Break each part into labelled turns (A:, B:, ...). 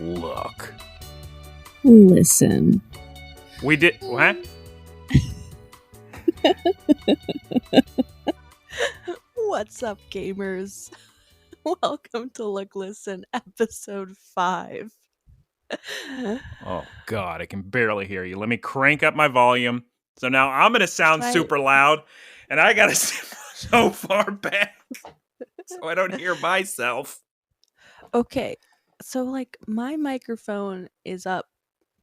A: Look.
B: Listen.
A: We did... What?
C: What's up, gamers? Welcome to Look, Listen, episode 5.
A: Oh, God, I can barely hear you. Let me crank up my volume. So now I'm going to sound super loud, and I got to sit so far back so I don't hear myself.
C: Okay, so, my microphone is up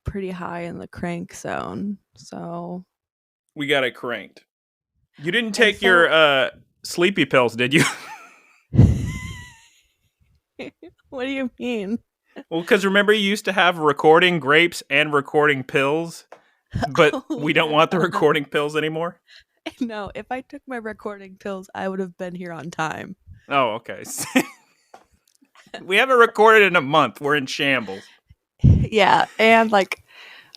C: pretty high in the crank zone, so...
A: We got it cranked. You didn't take your sleepy pills, did you?
C: What do you mean?
A: Well, because remember you used to have recording grapes and recording pills, but we don't want the recording pills anymore?
C: No, if I took my recording pills, I would have been here on time.
A: Oh, okay. We haven't recorded in a month. We're in shambles.
C: Yeah, and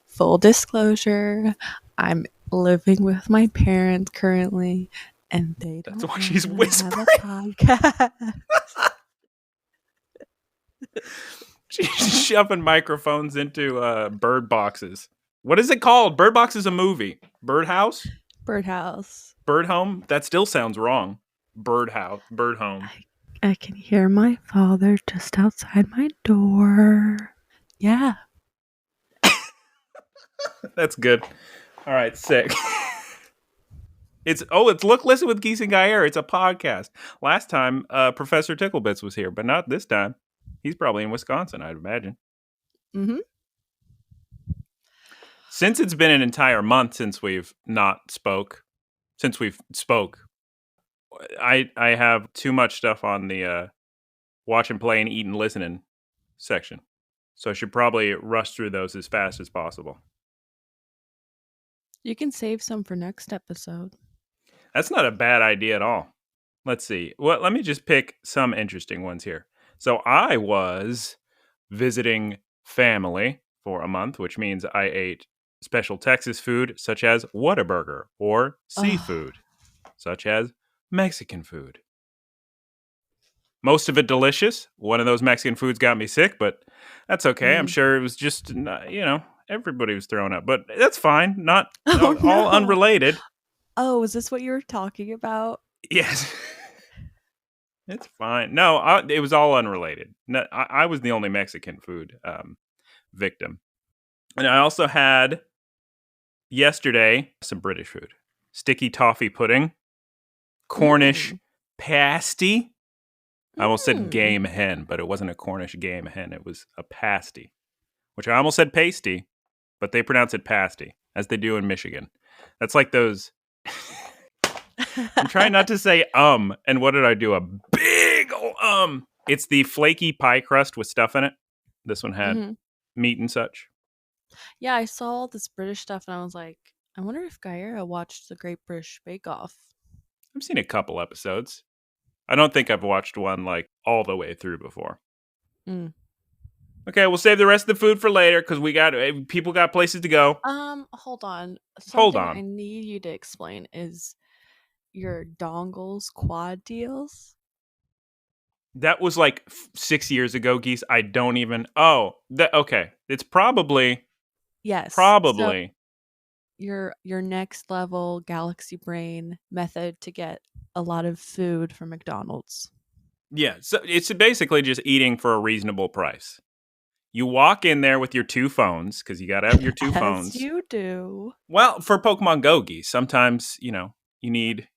C: full disclosure, I'm living with my parents currently, and they don't.
A: That's why she's whispering.
C: Have a podcast.
A: She's shoving microphones into bird boxes. What is it called? Bird Box is a movie. Birdhouse?
C: Birdhouse.
A: Bird home? That still sounds wrong. Birdhouse. Bird home.
C: I can hear my father just outside my door. Yeah.
A: That's good. All right, sick. It's Look, Listen with Geese and Guyera. It's a podcast. Last time, Professor Ticklebits was here, but not this time. He's probably in Wisconsin, I'd imagine.
C: Mm-hmm.
A: Since it's been an entire month since we've spoke, I have too much stuff on the watch and play and eat and listening section. So I should probably rush through those as fast as possible.
C: You can save some for next episode.
A: That's not a bad idea at all. Let's see. Well, let me just pick some interesting ones here. So I was visiting family for a month, which means I ate special Texas food such as Whataburger, or seafood such as Mexican food. Most of it delicious. One of those Mexican foods got me sick, but that's okay. I'm sure it was just, everybody was throwing up, but that's fine. Not all unrelated.
C: Oh, is this what you were talking about?
A: Yes. It's fine. No, it was all unrelated. No, I was the only Mexican food victim. And I also had, yesterday, some British food. Sticky toffee pudding, Cornish pasty. I almost said game hen, but it wasn't a Cornish game hen. It was a pasty, which I almost said pasty, but they pronounce it pasty, as they do in Michigan. That's like those... I'm trying not to say and what did I do? A big old It's the flaky pie crust with stuff in it. This one had meat and such.
C: Yeah, I saw all this British stuff and I was like, I wonder if Guyera watched the Great British Bake Off.
A: I've seen a couple episodes. I don't think I've watched one all the way through before. Okay, we'll save the rest of the food for later because people got places to go.
C: Hold on.
A: Hold on.
C: I need you to explain is your dongles quad deals.
A: That was 6 years ago, Geese. I don't even... okay. It's probably...
C: Yes.
A: Probably.
C: So your next level galaxy brain method to get a lot of food from McDonald's. Yeah.
A: So it's basically just eating for a reasonable price. You walk in there with your two phones, because you got to have your two phones.
C: Yes, you do.
A: Well, for Pokemon Go, Geese, sometimes, you need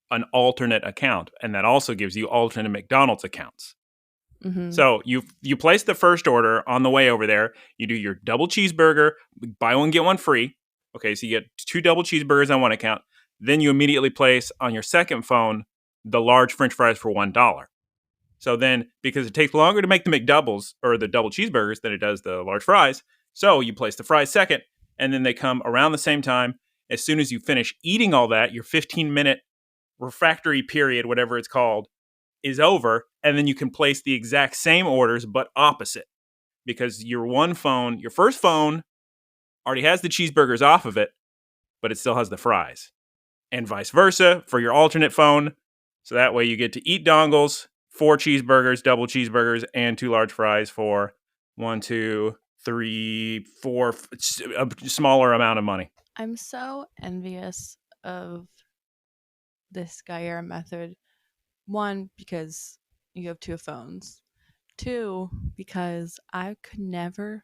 A: an alternate account, and that also gives you alternate McDonald's accounts.
C: Mm-hmm.
A: So you place the first order on the way over there. You do your double cheeseburger, buy one, get one free. Okay, so you get 2 double cheeseburgers on one account. Then you immediately place on your second phone the large French fries for $1. So then, because it takes longer to make the McDoubles or the double cheeseburgers than it does the large fries, so you place the fries second, and then they come around the same time. As soon as you finish eating all that, your 15-minute refractory period, whatever it's called, is over, and then you can place the exact same orders but opposite, because your first phone already has the cheeseburgers off of it, but it still has the fries, and vice versa for your alternate phone. So that way you get to eat dongles, 4 cheeseburgers, double cheeseburgers, and 2 large fries for 1, 2, 3, 4, a smaller amount of money.
C: I'm so envious of this Guyera method. 1, because you have 2 phones. 2, because I could never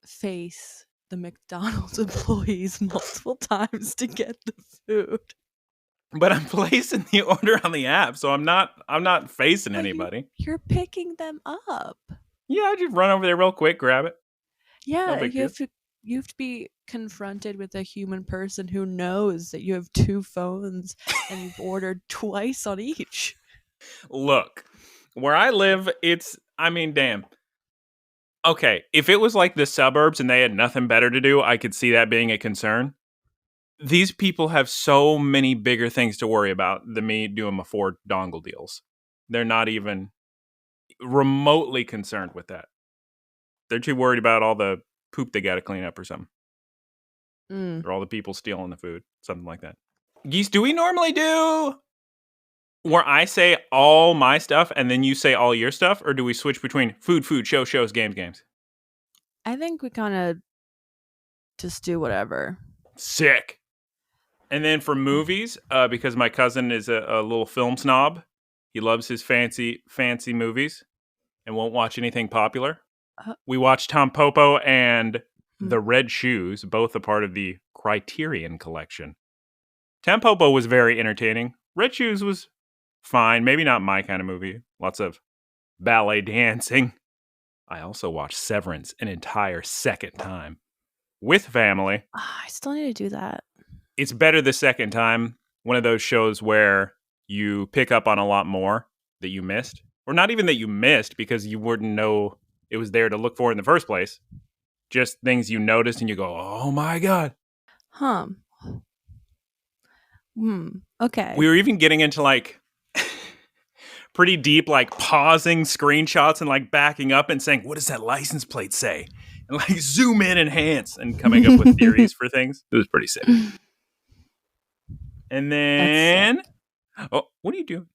C: face the McDonald's employees multiple times to get the food.
A: But I'm placing the order on the app, so I'm not facing anybody.
C: You're picking them up.
A: Yeah, I just run over there real quick, grab it.
C: Yeah, you have to be confronted with a human person who knows that you have 2 phones and you've ordered twice on each.
A: Look, where I live, damn. Okay, if it was like the suburbs and they had nothing better to do, I could see that being a concern. These people have so many bigger things to worry about than me doing my 4 dongle deals. They're not even remotely concerned with that. They're too worried about all the poop they got to clean up or something. Or all the people stealing the food, something like that. Geese, do we normally do where I say all my stuff and then you say all your stuff? Or do we switch between food, shows, games?
C: I think we kind of just do whatever.
A: Sick. And then for movies, because my cousin is a little film snob, he loves his fancy movies and won't watch anything popular. We watched Tom Popo and The Red Shoes, both a part of the Criterion collection. Tom Popo was very entertaining. Red Shoes was fine. Maybe not my kind of movie. Lots of ballet dancing. I also watched Severance an entire second time with family.
C: I still need to do that.
A: It's better the second time. One of those shows where you pick up on a lot more that you missed. Or not even that you missed because you wouldn't know it was there to look for in the first place. Just things you noticed and you go, oh my God.
C: Okay.
A: We were even getting into like pretty deep, like pausing screenshots and like backing up and saying, what does that license plate say? And like zoom in, enhance, and coming up with theories for things. It was pretty sick. And then, what are you doing?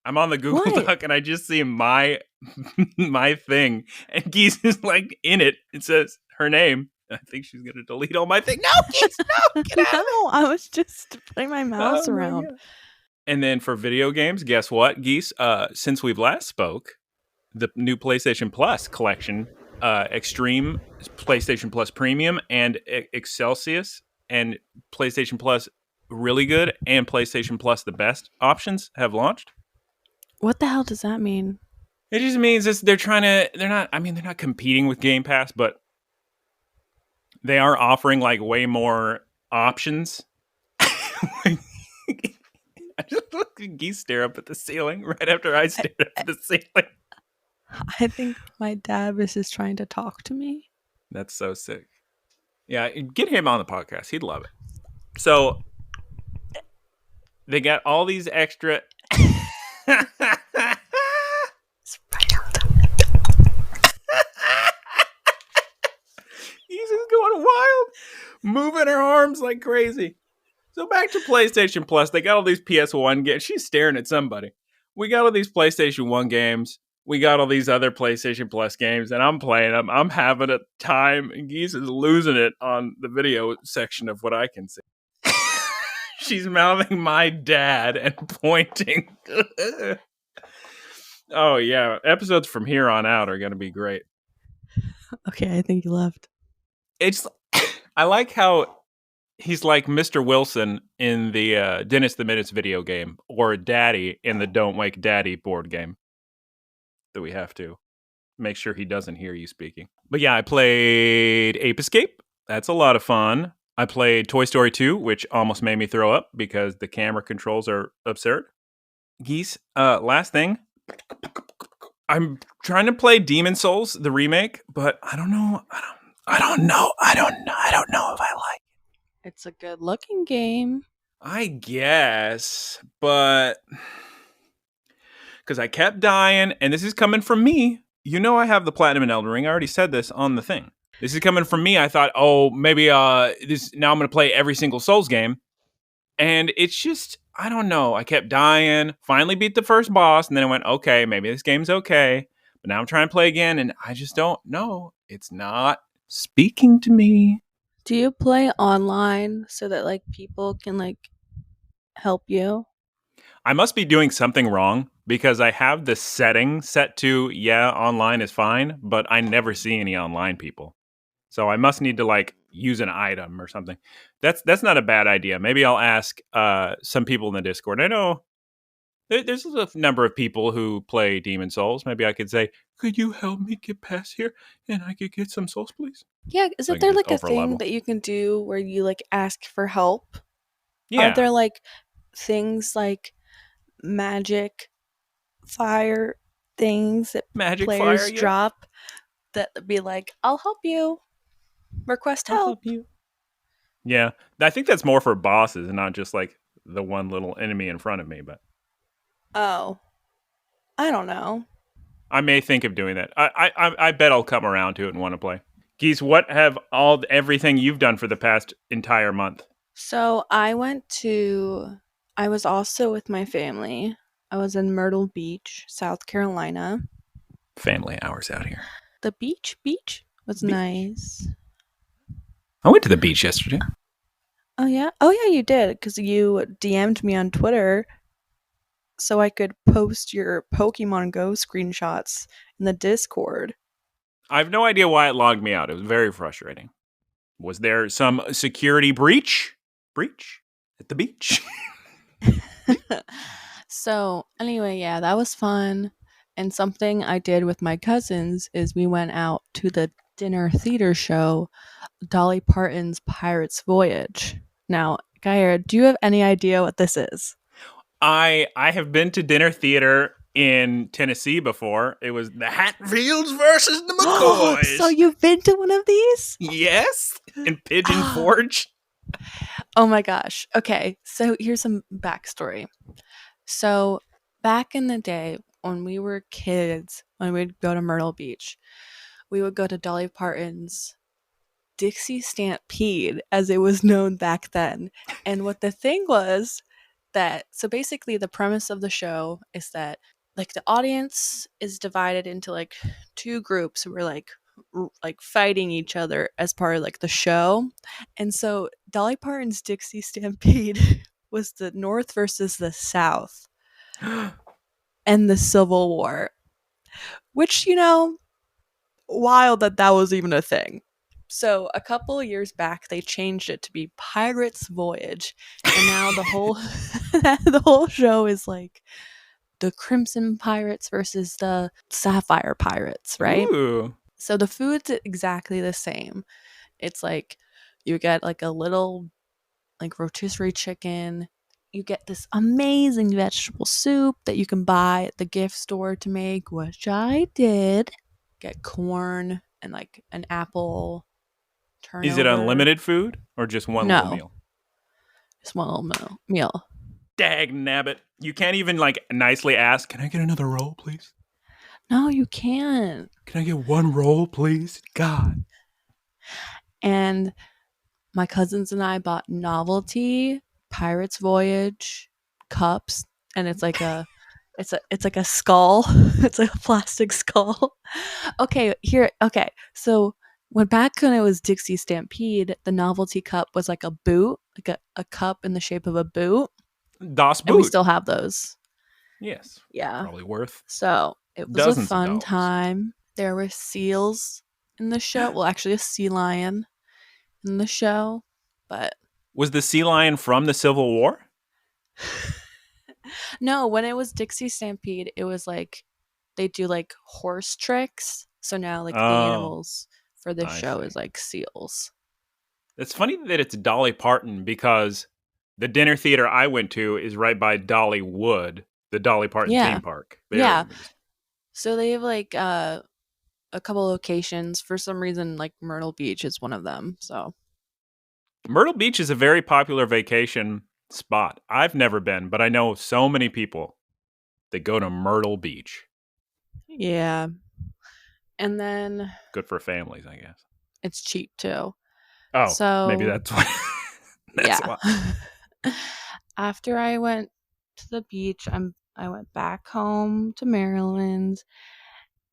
A: I'm on the Google Doc and I just see my thing, and Geese is like in it. It says her name. I think she's gonna delete all my thing. No, Geese, no, get out!
C: No, I was just putting my mouse around.
A: And then for video games, guess what, Geese? Since we've last spoke, the new PlayStation Plus collection, Extreme, PlayStation Plus Premium, and Excelsius, and PlayStation Plus Really Good, and PlayStation Plus The Best options have launched.
C: What the hell does that mean?
A: It just means they're not competing with Game Pass, but they are offering like way more options. I just look at Geese stare up at the ceiling right after I stared up at the ceiling.
C: I think my dad is just trying to talk to me.
A: That's so sick. Yeah, get him on the podcast. He'd love it. So they got all these extra. He's just going wild, moving her arms like crazy. So back to PlayStation Plus. They got all these PS1 games. She's staring at somebody. We got all these PlayStation 1 games. We got all these other PlayStation Plus games, and I'm playing them. I'm having a time, and Geese is losing it on the video section of what I can see. She's mouthing my dad and pointing. Oh, yeah. Episodes from here on out are going to be great.
C: Okay, I think you left.
A: I like how he's like Mr. Wilson in the Dennis the Menace video game, or Daddy in the Don't Wake Daddy board game that we have to make sure he doesn't hear you speaking. But yeah, I played Ape Escape. That's a lot of fun. I played Toy Story 2, which almost made me throw up because the camera controls are absurd. Geese, last thing. I'm trying to play Demon Souls, the remake, but I don't know. I don't know if I like it.
C: It's a good looking game.
A: I guess, but because I kept dying, and this is coming from me. You know I have the Platinum in Elden Ring. I already said this on the thing. This is coming from me. I thought, maybe now I'm going to play every single Souls game. And it's just, I don't know. I kept dying, finally beat the first boss, and then I went, okay, maybe this game's okay. But now I'm trying to play again, and I just don't know. It's not speaking to me.
C: Do you play online so that like people can like help you?
A: I must be doing something wrong because I have the setting set to, yeah, online is fine, but I never see any online people. So I must need to like use an item or something. That's not a bad idea. Maybe I'll ask some people in the Discord. I know there's a number of people who play Demon Souls. Maybe I could say, "Could you help me get past here, and I could get some souls, please?"
C: Yeah,
A: So I
C: isn't
A: can
C: there
A: just
C: like a
A: over
C: thing
A: level.
C: that you can do where you like ask for help? Are
A: Yeah,
C: there like things like magic fire things that
A: magic fire.
C: players
A: Yep,
C: drop that be like, I'll help you. Request
A: I'll
C: help.
A: help you. Yeah, I think that's more for bosses and not just like the one little enemy in front of me. But
C: Oh, I don't know.
A: I may think of doing that. I bet I'll come around to it and want to play. Geese, what have everything you've done for the past entire month?
C: So I was also with my family. I was in Myrtle Beach, South Carolina.
A: Family hours out here.
C: The beach was
A: Beach.
C: nice.
A: I went to the beach yesterday.
C: Oh yeah? Oh yeah, you did, because you DM'd me on Twitter so I could post your Pokemon Go screenshots in the Discord.
A: I have no idea why it logged me out. It was very frustrating. Was there some security breach? Breach at the beach?
C: So, anyway, yeah, that was fun. And something I did with my cousins is we went out to the dinner theater show, Dolly Parton's Pirate's Voyage. Now, Gyra, do you have any idea what this is?
A: I have been to dinner theater in Tennessee before. It was the Hatfields versus the McCoys.
C: So you've been to one of these?
A: Yes, in Pigeon Forge.
C: Oh my gosh. Okay, so here's some backstory. So back in the day when we were kids, when we'd go to Myrtle Beach, we would go to Dolly Parton's Dixie Stampede, as it was known back then. And what the thing was that, so basically the premise of the show is that like the audience is divided into like two groups who are like fighting each other as part of like the show. And so Dolly Parton's Dixie Stampede was the North versus the South and the Civil War, which, you know, wild that that was even a thing. So a couple of years back, they changed it to be Pirates Voyage, and now the whole the whole show is like the Crimson Pirates versus the Sapphire Pirates, right?
A: Ooh.
C: So the food's exactly the same. It's like you get like a little like rotisserie chicken. You get this amazing vegetable soup that you can buy at the gift store to make, which I did. Get corn and like an apple turnover.
A: Is it unlimited food or just one little meal?
C: Just one little meal.
A: Dag nabbit. You can't even like nicely ask, "Can I get another roll, please?"
C: No, you can't.
A: Can I get one roll, please? God.
C: And my cousins and I bought novelty Pirates Voyage cups, and it's like a it's like a skull. It's like a plastic skull. Okay, so back when it was Dixie Stampede, the novelty cup was like a boot, like a cup in the shape of a boot.
A: Das Boot.
C: And we still have those.
A: Yes.
C: Yeah.
A: Probably worth.
C: So it was
A: dozens
C: a fun
A: of dollars.
C: time. There were seals in the show. Well, actually, a sea lion in the show. But
A: was the sea lion from the Civil War?
C: No, when it was Dixie Stampede, it was like they do like horse tricks. So now like the animals for this show is like seals.
A: It's funny that it's Dolly Parton because the dinner theater I went to is right by Dollywood, the Dolly Parton theme park.
C: Yeah. So they have like a couple locations. For some reason, like Myrtle Beach is one of them. So
A: Myrtle Beach is a very popular vacation spot. I've never been, but I know so many people that go to Myrtle Beach.
C: Yeah. And then
A: good for families, I guess.
C: It's cheap too.
A: Oh,
C: so
A: maybe that's why.
C: Why. After I went to the beach, I went back home to Maryland,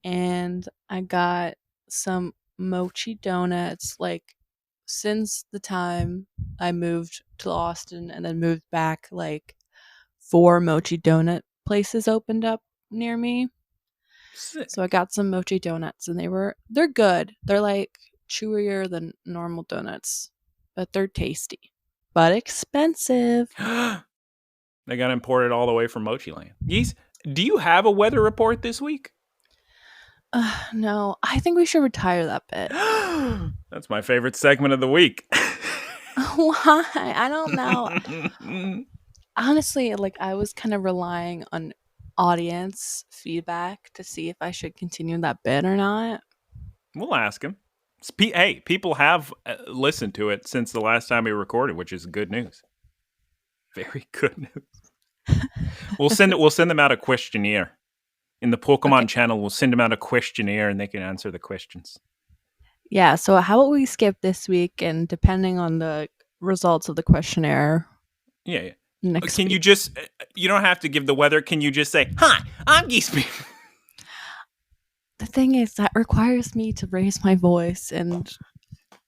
C: and I got some mochi donuts. Like, since the time I moved to Austin and then moved back, like 4 mochi donut places opened up near me.
A: Sick.
C: So I got some mochi donuts, and they're good. They're like chewier than normal donuts, but they're tasty, but expensive.
A: They got imported all the way from Mochi Land. Geese, do you have a weather report this week?
C: No, I think we should retire that bit.
A: That's my favorite segment of the week.
C: Why? I don't know. Honestly, like, I was kind of relying on audience feedback to see if I should continue that bit or not.
A: We'll ask him. Hey, people have listened to it since the last time we recorded, which is good news. Very good news. We'll send them out a questionnaire. In the Pokemon channel, we'll send them out a questionnaire and they can answer the questions.
C: Yeah, so how about we skip this week, and depending on the results of the questionnaire.
A: Yeah.
C: Next
A: Can
C: week.
A: you just, you don't have to give the weather. Can you just say, hi, I'm geesepeep?
C: The thing is, that requires me to raise my voice, and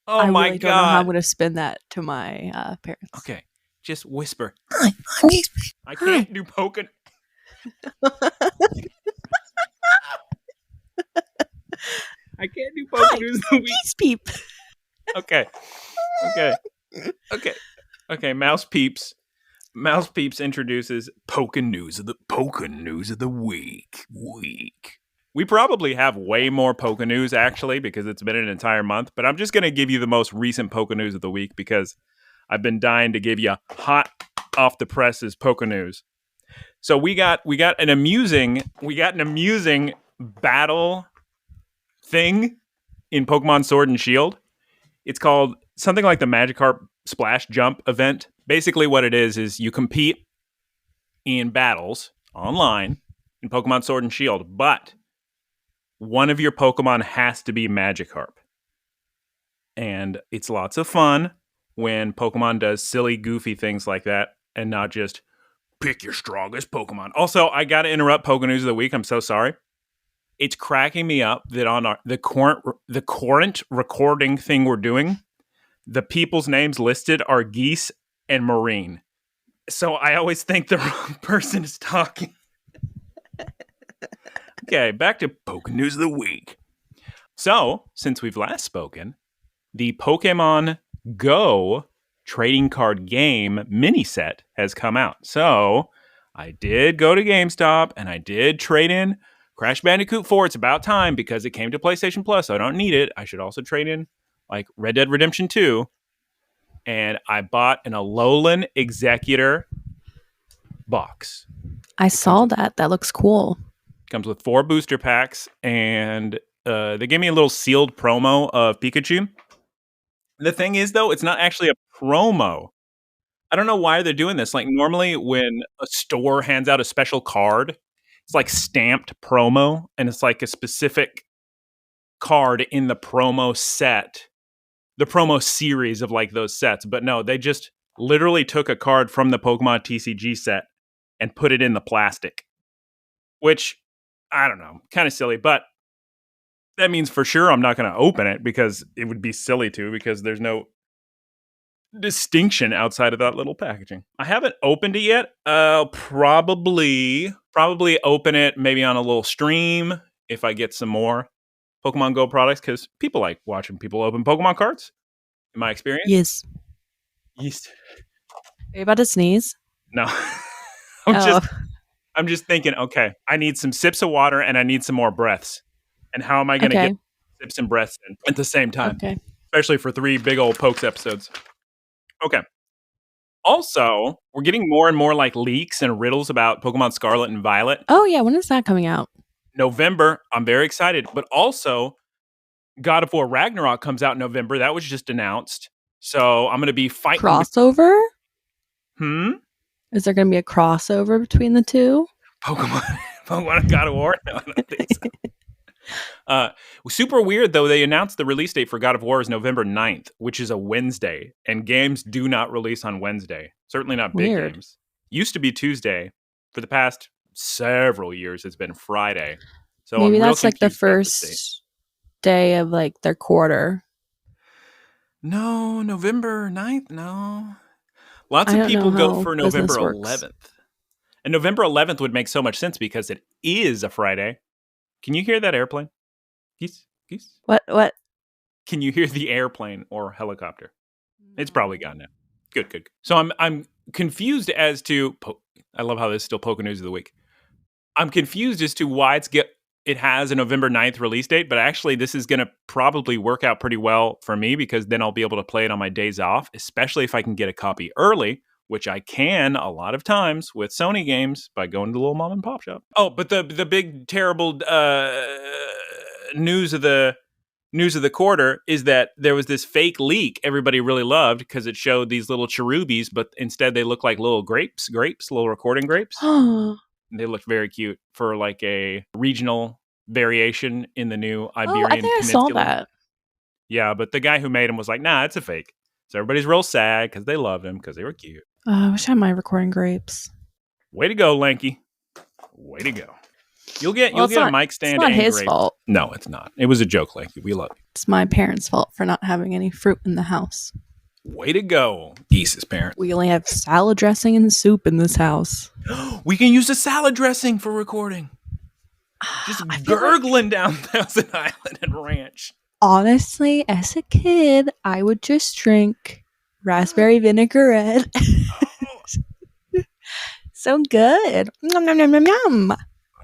A: Oh my
C: really
A: God.
C: don't know how I'm going to spin that to my parents.
A: Okay, just whisper. Hi, I'm geesepeep. I can't do Pokemon. I can't do Pokemon News of the Week.
C: Geesepeep.
A: Okay. Mouse Peeps. Mouse Peeps introduces Pokemon News of the Week. We probably have way more Pokemon News actually because it's been an entire month, but I'm just going to give you the most recent Pokemon News of the week because I've been dying to give you hot off the presses Pokemon News. So we got an amusing battle thing in Pokemon Sword and Shield. It's called something like the Magikarp Splash Jump event. Basically what it is you compete in battles online in Pokemon Sword and Shield, but one of your Pokemon has to be Magikarp. And it's lots of fun when Pokemon does silly, goofy things like that and not just pick your strongest Pokemon. Also, I got to interrupt Pokemon News of the Week. I'm so sorry. It's cracking me up that on the current recording thing we're doing, the people's names listed are Geese and Marine. So I always think the wrong person is talking. Okay, back to Pokemon News of the Week. So, since we've last spoken, the Pokemon Go trading card game mini set has come out. So, I did go to GameStop and I did trade in Crash Bandicoot 4. It's about time because it came to PlayStation Plus, so I don't need it. I should also trade in like Red Dead Redemption 2. And I bought an Alolan Executor box.
C: I saw that. That looks cool.
A: Comes with 4 booster packs, and they gave me a little sealed promo of Pikachu. The thing is, though, it's not actually a promo. I don't know why they're doing this. Like, normally when a store hands out a special card, it's like stamped promo, and it's like a specific card in the promo set, the promo series of like those sets. But no, they just literally took a card from the Pokemon TCG set and put it in the plastic, which, I don't know, kind of silly, but that means for sure I'm not going to open it because it would be silly to, because there's no distinction outside of that little packaging. I haven't opened it yet. I'll probably open it maybe on a little stream if I get some more Pokemon Go products, because people like watching people open Pokemon cards, in my experience.
C: Yes.
A: Yeast.
C: Are you about to sneeze?
A: No. I'm just thinking, okay, I need some sips of water and I need some more breaths. And how am I going to get sips and breaths in at the same time?
C: Okay.
A: Especially for 3 big old Pokes episodes. Okay. Also, we're getting more and more like leaks and riddles about Pokemon Scarlet and Violet.
C: Oh, yeah. When is that coming out?
A: November. I'm very excited. But also, God of War Ragnarok comes out in November. That was just announced. So I'm going to be fighting.
C: Crossover?
A: Is
C: there going to be a crossover between the two?
A: Pokemon and God of War? No, I don't think so. Super weird, though. They announced the release date for God of War is November 9th, which is a Wednesday. And games do not release on Wednesday. Certainly not big games. Used to be Tuesday. For the past several years, it's been Friday. So
C: Maybe
A: I'm real
C: that's like the
A: confused about this date.
C: first day of like their quarter.
A: No, November 9th? No. Lots
C: I
A: of
C: don't know
A: people go
C: how
A: for
C: business
A: November
C: works.
A: 11th. And November 11th would make so much sense because it is a Friday. Can you hear that airplane? Geese? Geese?
C: What?
A: Can you hear the airplane or helicopter? It's probably gone now. Good. So I'm confused as to... I love how this is still Poke News of the Week. I'm confused as to why it has a November 9th release date, but actually this is going to probably work out pretty well for me because then I'll be able to play it on my days off, especially if I can get a copy early, which I can a lot of times with Sony games by going to the little mom and pop shop. Oh, but the big terrible news of the quarter is that there was this fake leak everybody really loved because it showed these little cherubies, but instead they look like little grapes, little recording grapes. They looked very cute for like a regional variation in the new Iberian
C: I think
A: Peninsula.
C: I saw that.
A: Yeah, but the guy who made them was like, nah, it's a fake. So everybody's real sad because they loved them because they were cute.
C: I wish I had my recording grapes.
A: Way to go, Lanky. Way to go. You'll get a mic stand.
C: It's not his
A: grapes.
C: fault.
A: No, it's not. It was a joke, Lanky. We love you.
C: It's my parents' fault for not having any fruit in the house.
A: Way to go, Geese's parents.
C: We only have salad dressing and soup in this house.
A: We can use the salad dressing for recording. Just gurgling down Thousand Island and Ranch. Honestly,
C: as a kid, I would just drink raspberry vinaigrette. So good. Nom, nom, nom, nom, nom.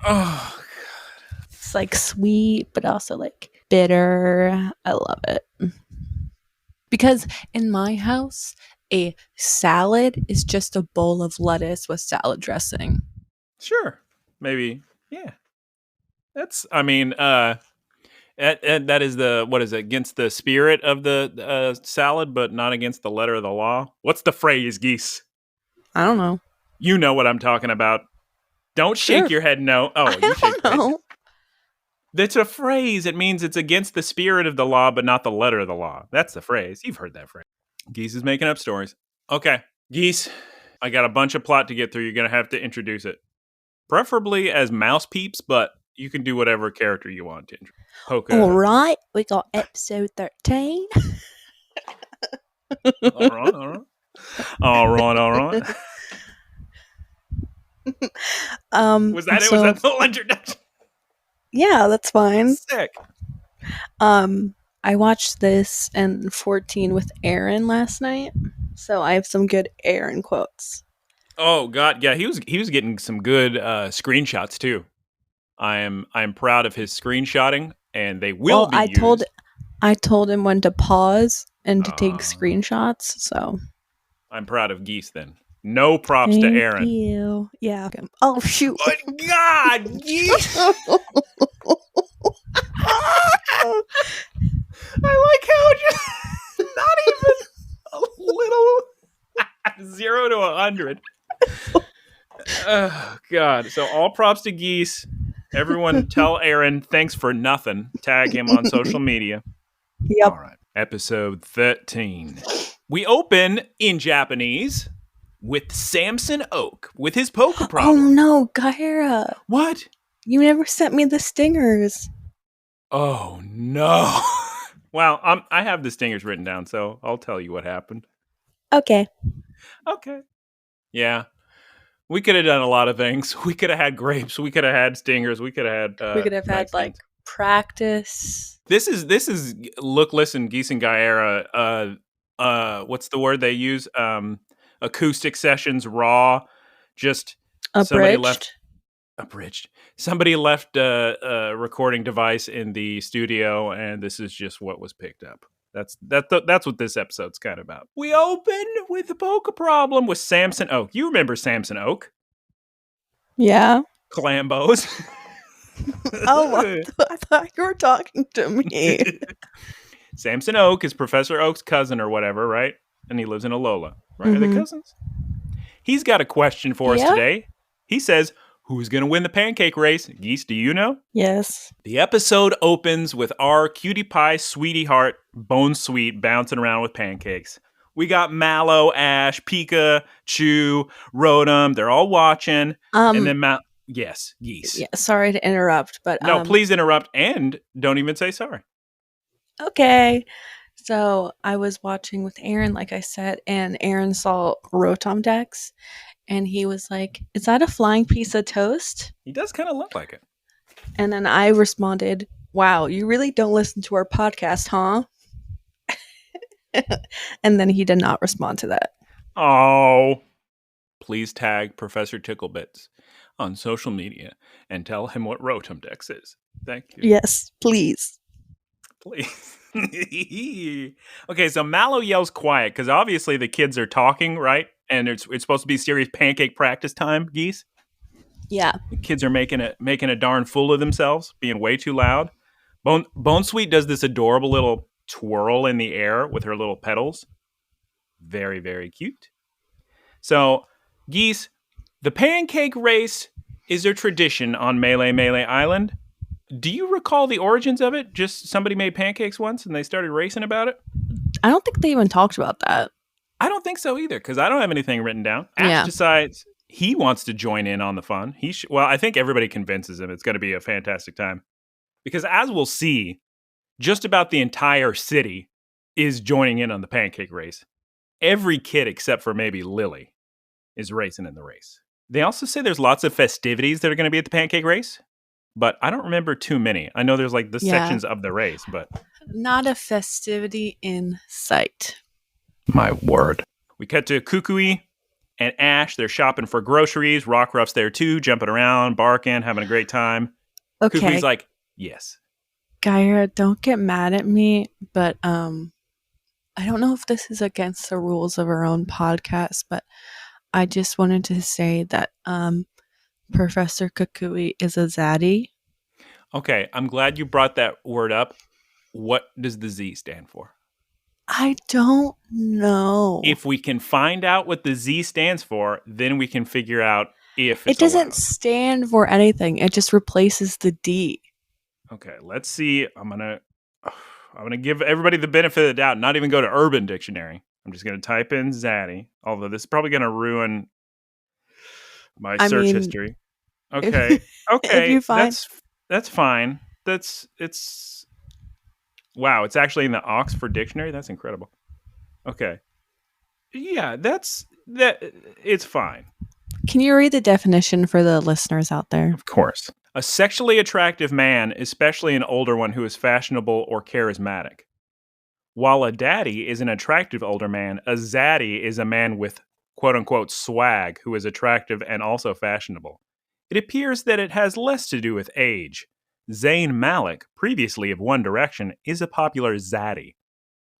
A: Oh, God.
C: It's like sweet, but also like bitter. I love it. Because in my house, a salad is just a bowl of lettuce with salad dressing.
A: Sure. Maybe. Yeah. That is against the spirit of the salad, but not against the letter of the law. What's the phrase, Geese?
C: I don't know.
A: You know what I'm talking about. Don't shake your head no. Oh, you shake your head. That's a phrase. It means it's against the spirit of the law, but not the letter of the law. That's the phrase. You've heard that phrase. Geese is making up stories. Okay, Geese, I got a bunch of plot to get through. You're going to have to introduce it. Preferably as mouse peeps, but you can do whatever character you want to introduce.
C: All right, we got episode 13.
A: All right. Was that it? Was that the whole introduction?
C: Yeah, that's fine.
A: Sick.
C: I watched this and 14 with Aaron last night, so I have some good Aaron quotes.
A: Oh God, yeah, he was getting some good screenshots too. I'm proud of his screenshotting, and they will be used.
C: I told him when to pause and to take screenshots, so
A: I'm proud of Geese then. No props to Aaron.
C: Thank you. Yeah. Okay. Oh shoot.
A: Oh God, Geese. I like how just not even a little 0 to 100. Oh God. So all props to Geese. Everyone tell Aaron thanks for nothing. Tag him on social media.
C: Yep.
A: All right. Episode 13. We open in Japanese with Samson Oak with his poker problem.
C: Oh no, Guyera.
A: What?
C: You never sent me the stingers.
A: Oh no. Well, I have the stingers written down, so I'll tell you what happened.
C: Okay.
A: Yeah. We could have done a lot of things. We could have had grapes. We could have had stingers. We could have had.
C: We could have had like practice.
A: This is Look, Listen, Geese and Guyera. What's the word they use? Acoustic sessions, raw. Just
C: Abridged.
A: Somebody left a recording device in the studio, and this is just what was picked up. That's what this episode's kind of about. We open with a poker problem with Samson Oak. You remember Samson Oak?
C: Yeah.
A: Clambos.
C: Oh, I thought you were talking to me.
A: Samson Oak is Professor Oak's cousin or whatever, right? And he lives in Alola, right? Mm-hmm. Are they cousins? He's got a question for us today. He says, who's going to win the pancake race? Geese, do you know?
C: Yes.
A: The episode opens with our cutie pie sweetie heart, Bone Sweet, bouncing around with pancakes. We got Mallow, Ash, Pika, Chew, Rotom. They're all watching. And then Yes, geese.
C: Yeah, sorry to interrupt, but
A: No, please interrupt and don't even say sorry.
C: okay. So I was watching with Aaron, like I said, and Aaron saw Rotomdex, and he was like, "Is that a flying piece of toast?"
A: He does kind of look like it.
C: And then I responded, "Wow, you really don't listen to our podcast, huh?" And then he did not respond to that.
A: Oh, please tag Professor Ticklebits on social media and tell him what Rotomdex is. Thank you.
C: Yes, please.
A: Please. Okay, so Mallow yells quiet because obviously the kids are talking, right? And it's supposed to be serious pancake practice time, geese.
C: Yeah.
A: The kids are making a darn fool of themselves, being way too loud. Bone Sweet does this adorable little twirl in the air with her little petals. Very, very cute. So, geese, the pancake race is a tradition on Melee Island. Do you recall the origins of it? Just somebody made pancakes once and they started racing about it?
C: I don't think they even talked about that.
A: I don't think so either, because I don't have anything written down.
C: Yeah.
A: Ash decides he wants to join in on the fun. Well, I think everybody convinces him it's going to be a fantastic time. Because as we'll see, just about the entire city is joining in on the pancake race. Every kid except for maybe Lily is racing in the race. They also say there's lots of festivities that are going to be at the pancake race, but I don't remember too many. I know there's like the sections of the race, but
C: not a festivity in sight.
A: My word. We cut to Kukui and Ash. They're shopping for groceries. Rockruff's there too, jumping around, barking, having a great time.
C: Okay.
A: Kukui's like, yes.
C: Guyera, don't get mad at me, but I don't know if this is against the rules of our own podcast, but I just wanted to say that Professor Kukui is a zaddy.
A: Okay, I'm glad you brought that word up. What does the Z stand for?
C: I don't know.
A: If we can find out what the Z stands for, then we can figure out if it's
C: It doesn't
A: allowed.
C: stand for anything. It just replaces the D.
A: Okay, let's see. I'm gonna give everybody the benefit of the doubt. Not even go to Urban Dictionary. I'm just gonna type in zaddy. Although this is probably gonna ruin my search history. Okay, okay,
C: if you find
A: that's fine. Wow, it's actually in the Oxford Dictionary. That's incredible. Okay, yeah, it's fine.
C: Can you read the definition for the listeners out there?
A: Of course. A sexually attractive man, especially an older one who is fashionable or charismatic. While a daddy is an attractive older man, a zaddy is a man with quote-unquote swag who is attractive and also fashionable. It appears that it has less to do with age. Zayn Malik, previously of One Direction, is a popular zaddy.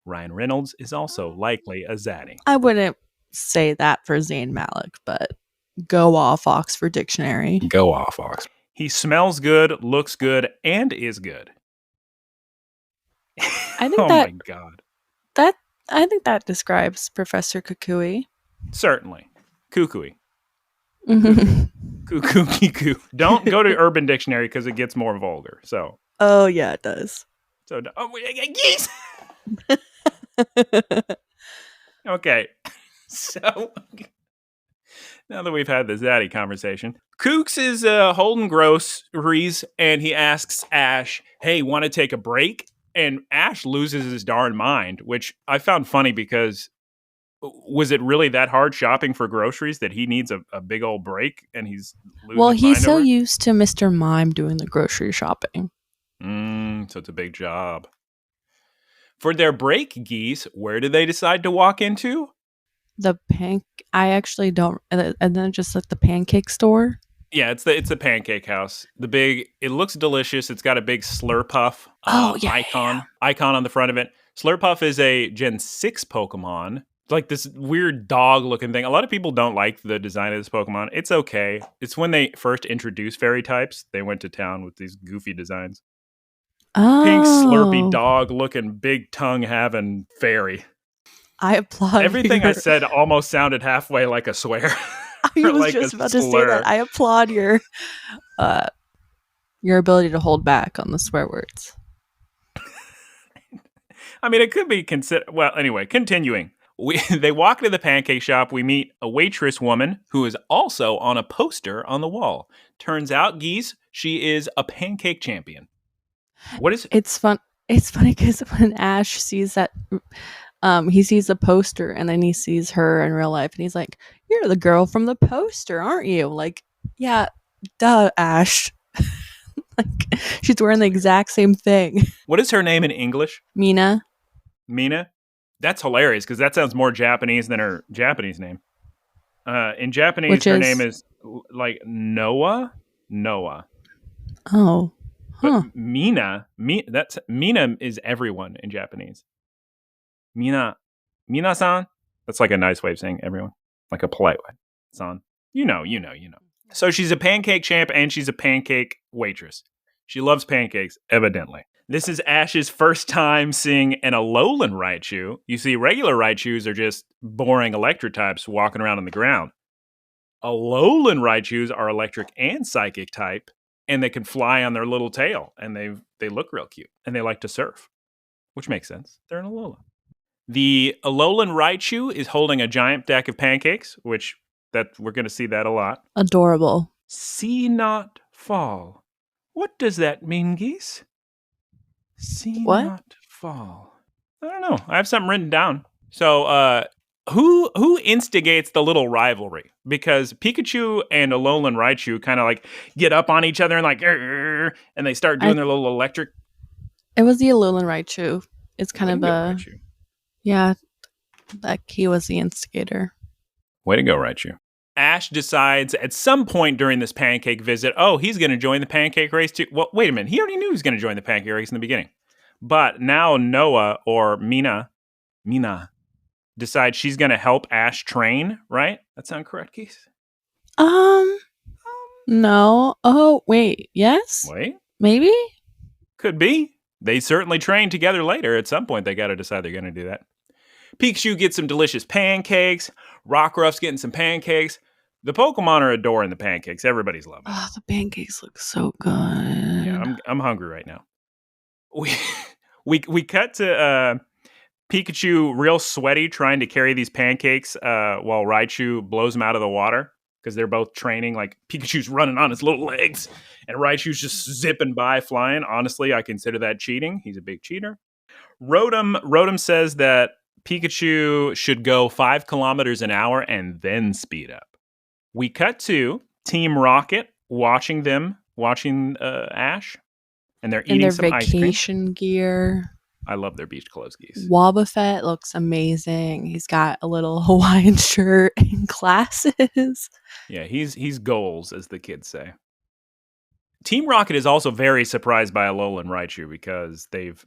A: Ryan Reynolds is also likely a zaddy.
C: I wouldn't say that for Zayn Malik, but go off Oxford Dictionary.
A: Go off Oxford. He smells good, looks good, and is good.
C: I think
A: my God.
C: I think that describes Professor Kukui.
A: Certainly. Kukui. Cuckoo. Don't go to Urban Dictionary because it gets more vulgar. So.
C: Oh yeah, it does.
A: So geese. Okay. So now that we've had the zaddy conversation, Kooks is holding groceries and he asks Ash, "Hey, want to take a break?" And Ash loses his darn mind, which I found funny because was it really that hard shopping for groceries that he needs a big old break and he's losing
C: Well,
A: his
C: he's
A: mind
C: so
A: over it?
C: used to Mr. Mime doing the grocery shopping.
A: So it's a big job. For their break, geese, where do they decide to walk into?
C: I actually don't. And then just like the pancake store.
A: Yeah, it's the pancake house. It looks delicious. It's got a big Slurpuff icon on the front of it. Slurpuff is a Gen 6 Pokemon. It's like this weird dog-looking thing. A lot of people don't like the design of this Pokemon. It's okay. It's when they first introduced fairy types, they went to town with these goofy designs.
C: Oh.
A: Pink slurpy dog-looking, big tongue-having fairy.
C: I applaud
A: everything I said almost sounded halfway like a swear.
C: I was like just about to say that. I applaud your ability to hold back on the swear words.
A: I mean, it could be considered. Well, anyway, continuing. They walk into the pancake shop. We meet a waitress woman who is also on a poster on the wall. Turns out, Geese, she is a pancake champion. What is it?
C: It's fun. It's funny because when Ash sees that, he sees the poster and then he sees her in real life and he's like, "You're the girl from the poster, aren't you?" Like, yeah, duh, Ash. Like, she's wearing the exact same thing.
A: What is her name in English?
C: Mina.
A: Mina? That's hilarious because that sounds more Japanese than her Japanese name. In Japanese, her name is like Noah. Noah.
C: Oh. Huh.
A: But Mina is everyone in Japanese. Mina-san. That's like a nice way of saying everyone, like a polite way. San. You know. So she's a pancake champ and she's a pancake waitress. She loves pancakes, evidently. This is Ash's first time seeing an Alolan Raichu. You see, regular Raichus are just boring electric types walking around on the ground. Alolan Raichus are electric and psychic type, and they can fly on their little tail, and they look real cute, and they like to surf, which makes sense. They're an Alolan. The Alolan Raichu is holding a giant deck of pancakes, which that we're going to see that a lot.
C: Adorable.
A: See not fall. What does that mean, Geese? See
C: What?
A: not fall. I don't know. I have something written down. So, who instigates the little rivalry? Because Pikachu and Alolan Raichu kind of like get up on each other and like, and they start doing their little electric.
C: It was the Alolan Raichu. It's kind of
A: Raichu.
C: Yeah, like he was the instigator.
A: Way to go, Raichu. Ash decides at some point during this pancake visit, he's going to join the pancake race too. Well, wait a minute. He already knew he was going to join the pancake race in the beginning. But now Noah or Mina decides she's going to help Ash train, right? That sound correct, Keith?
C: No. Oh, wait. Yes?
A: Wait.
C: Maybe?
A: Could be. They certainly train together later. At some point, they got to decide they're going to do that. Pikachu gets some delicious pancakes. Rockruff's getting some pancakes. The Pokemon are adoring the pancakes. Everybody's loving it.
C: Oh, the pancakes look so good.
A: Yeah, I'm hungry right now. We cut to Pikachu real sweaty trying to carry these pancakes while Raichu blows them out of the water because they're both training. Like Pikachu's running on his little legs and Raichu's just zipping by flying. Honestly, I consider that cheating. He's a big cheater. Rotom says that Pikachu should go 5 kilometers an hour and then speed up. We cut to Team Rocket watching Ash, and they're eating some ice cream.
C: Vacation gear.
A: I love their beach clothes, Geese.
C: Wobbuffet looks amazing. He's got a little Hawaiian shirt and glasses.
A: Yeah, he's goals, as the kids say. Team Rocket is also very surprised by Alolan Raichu because they've,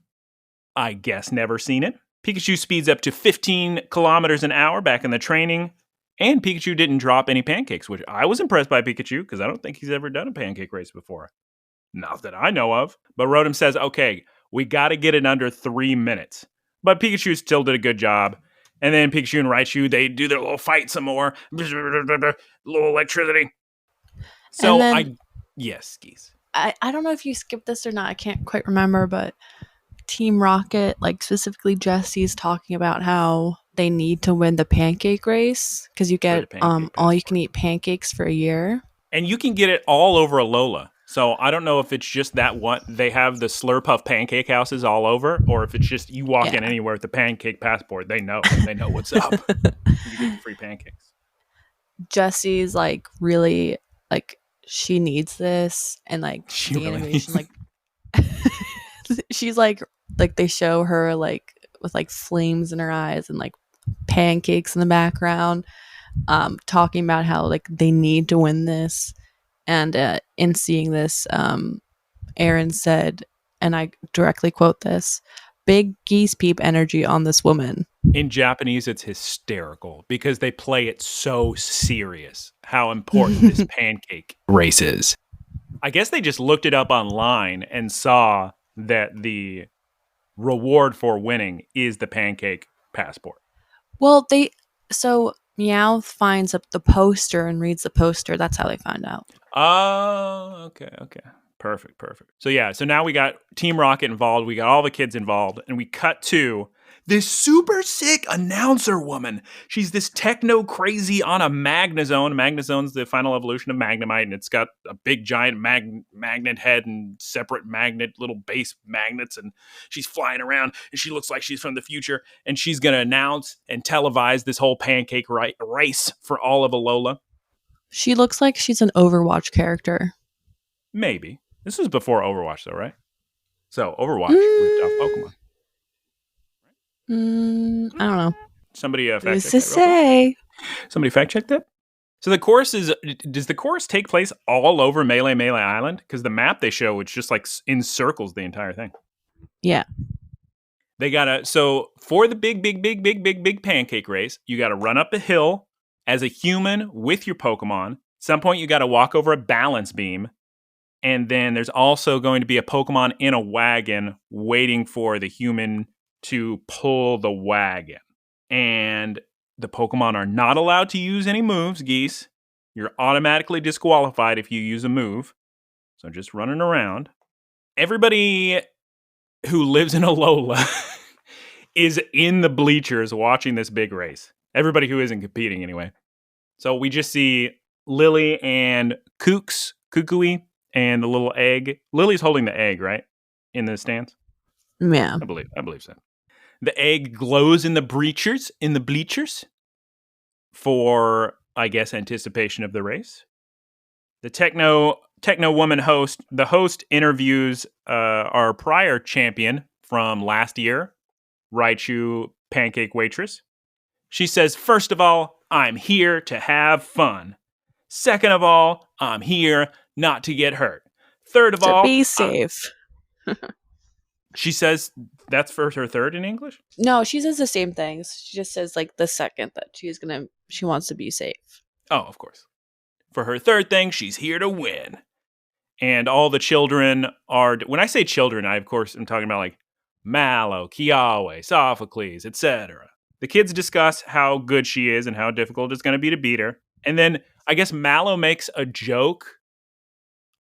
A: I guess, never seen it. Pikachu speeds up to 15 kilometers an hour back in the training, and Pikachu didn't drop any pancakes, which I was impressed by Pikachu because I don't think he's ever done a pancake race before. Not that I know of. But Rotom says, okay, we got to get it under 3 minutes. But Pikachu still did a good job. And then Pikachu and Raichu, they do their little fight some more. Little electricity. So yes, Geese.
C: I don't know if you skipped this or not. I can't quite remember, but Team Rocket, like specifically Jesse's talking about how they need to win the pancake race because you get all you can eat pancakes for a year.
A: And you can get it all over Alola. So I don't know if it's just that one. They have the Slurpuff pancake houses all over, or if it's just you walk in anywhere with the pancake passport. They know what's up. You get free pancakes.
C: Jesse's like really like she needs this, and like the animation like she's like they show her like with like flames in her eyes and like pancakes in the background, talking about how like they need to win this. And in seeing this, Aaron said, and I directly quote this, "Big geesepeep energy on this woman."
A: In Japanese, it's hysterical because they play it so serious how important this pancake race is. I guess they just looked it up online and saw that the reward for winning is the pancake passport.
C: Well, so Meowth finds up the poster and reads the poster. That's how they find out.
A: Oh, okay. Perfect. So now we got Team Rocket involved. We got all the kids involved, and we cut to this super sick announcer woman. She's this techno crazy on a Magnezone. Magnezone's the final evolution of Magnemite, and it's got a big giant magnet head and separate magnet little base magnets, and she's flying around, and she looks like she's from the future, and she's going to announce and televise this whole pancake race for all of Alola.
C: She looks like she's an Overwatch character.
A: Maybe. This was before Overwatch, though, right? So, Overwatch ripped off Pokemon.
C: I don't know.
A: Somebody fact
C: Who's
A: check
C: to
A: that.
C: say?
A: Somebody fact check that. So the course does the course take place all over Melee Island? Because the map they show, it's just like encircles the entire thing.
C: Yeah.
A: They gotta, so for the big pancake race, you gotta run up a hill as a human with your Pokemon. At some point, you gotta walk over a balance beam. And then there's also going to be a Pokemon in a wagon waiting for the human to pull the wagon. And the Pokemon are not allowed to use any moves, Geese. You're automatically disqualified if you use a move. So just running around. Everybody who lives in Alola is in the bleachers watching this big race. Everybody who isn't competing anyway. So we just see Lily and Kukui, and the little egg. Lily's holding the egg, right? In the stands?
C: Yeah.
A: I believe so. The egg glows in the bleachers for, I guess, anticipation of the race. The techno woman host, the host interviews our prior champion from last year, Raichu Pancake Waitress. She says, first of all, I'm here to have fun. Second of all, I'm here not to get hurt. Third of all,
C: to be safe.
A: She says that's for her third in English?
C: No, she says the same things. She just says like the second that she wants to be safe.
A: Oh, of course. For her third thing, she's here to win. And all the children are, when I say children, I of course am talking about like Mallow, Kiawe, Sophocles, etc. The kids discuss how good she is and how difficult it's going to be to beat her. And then I guess Mallow makes a joke.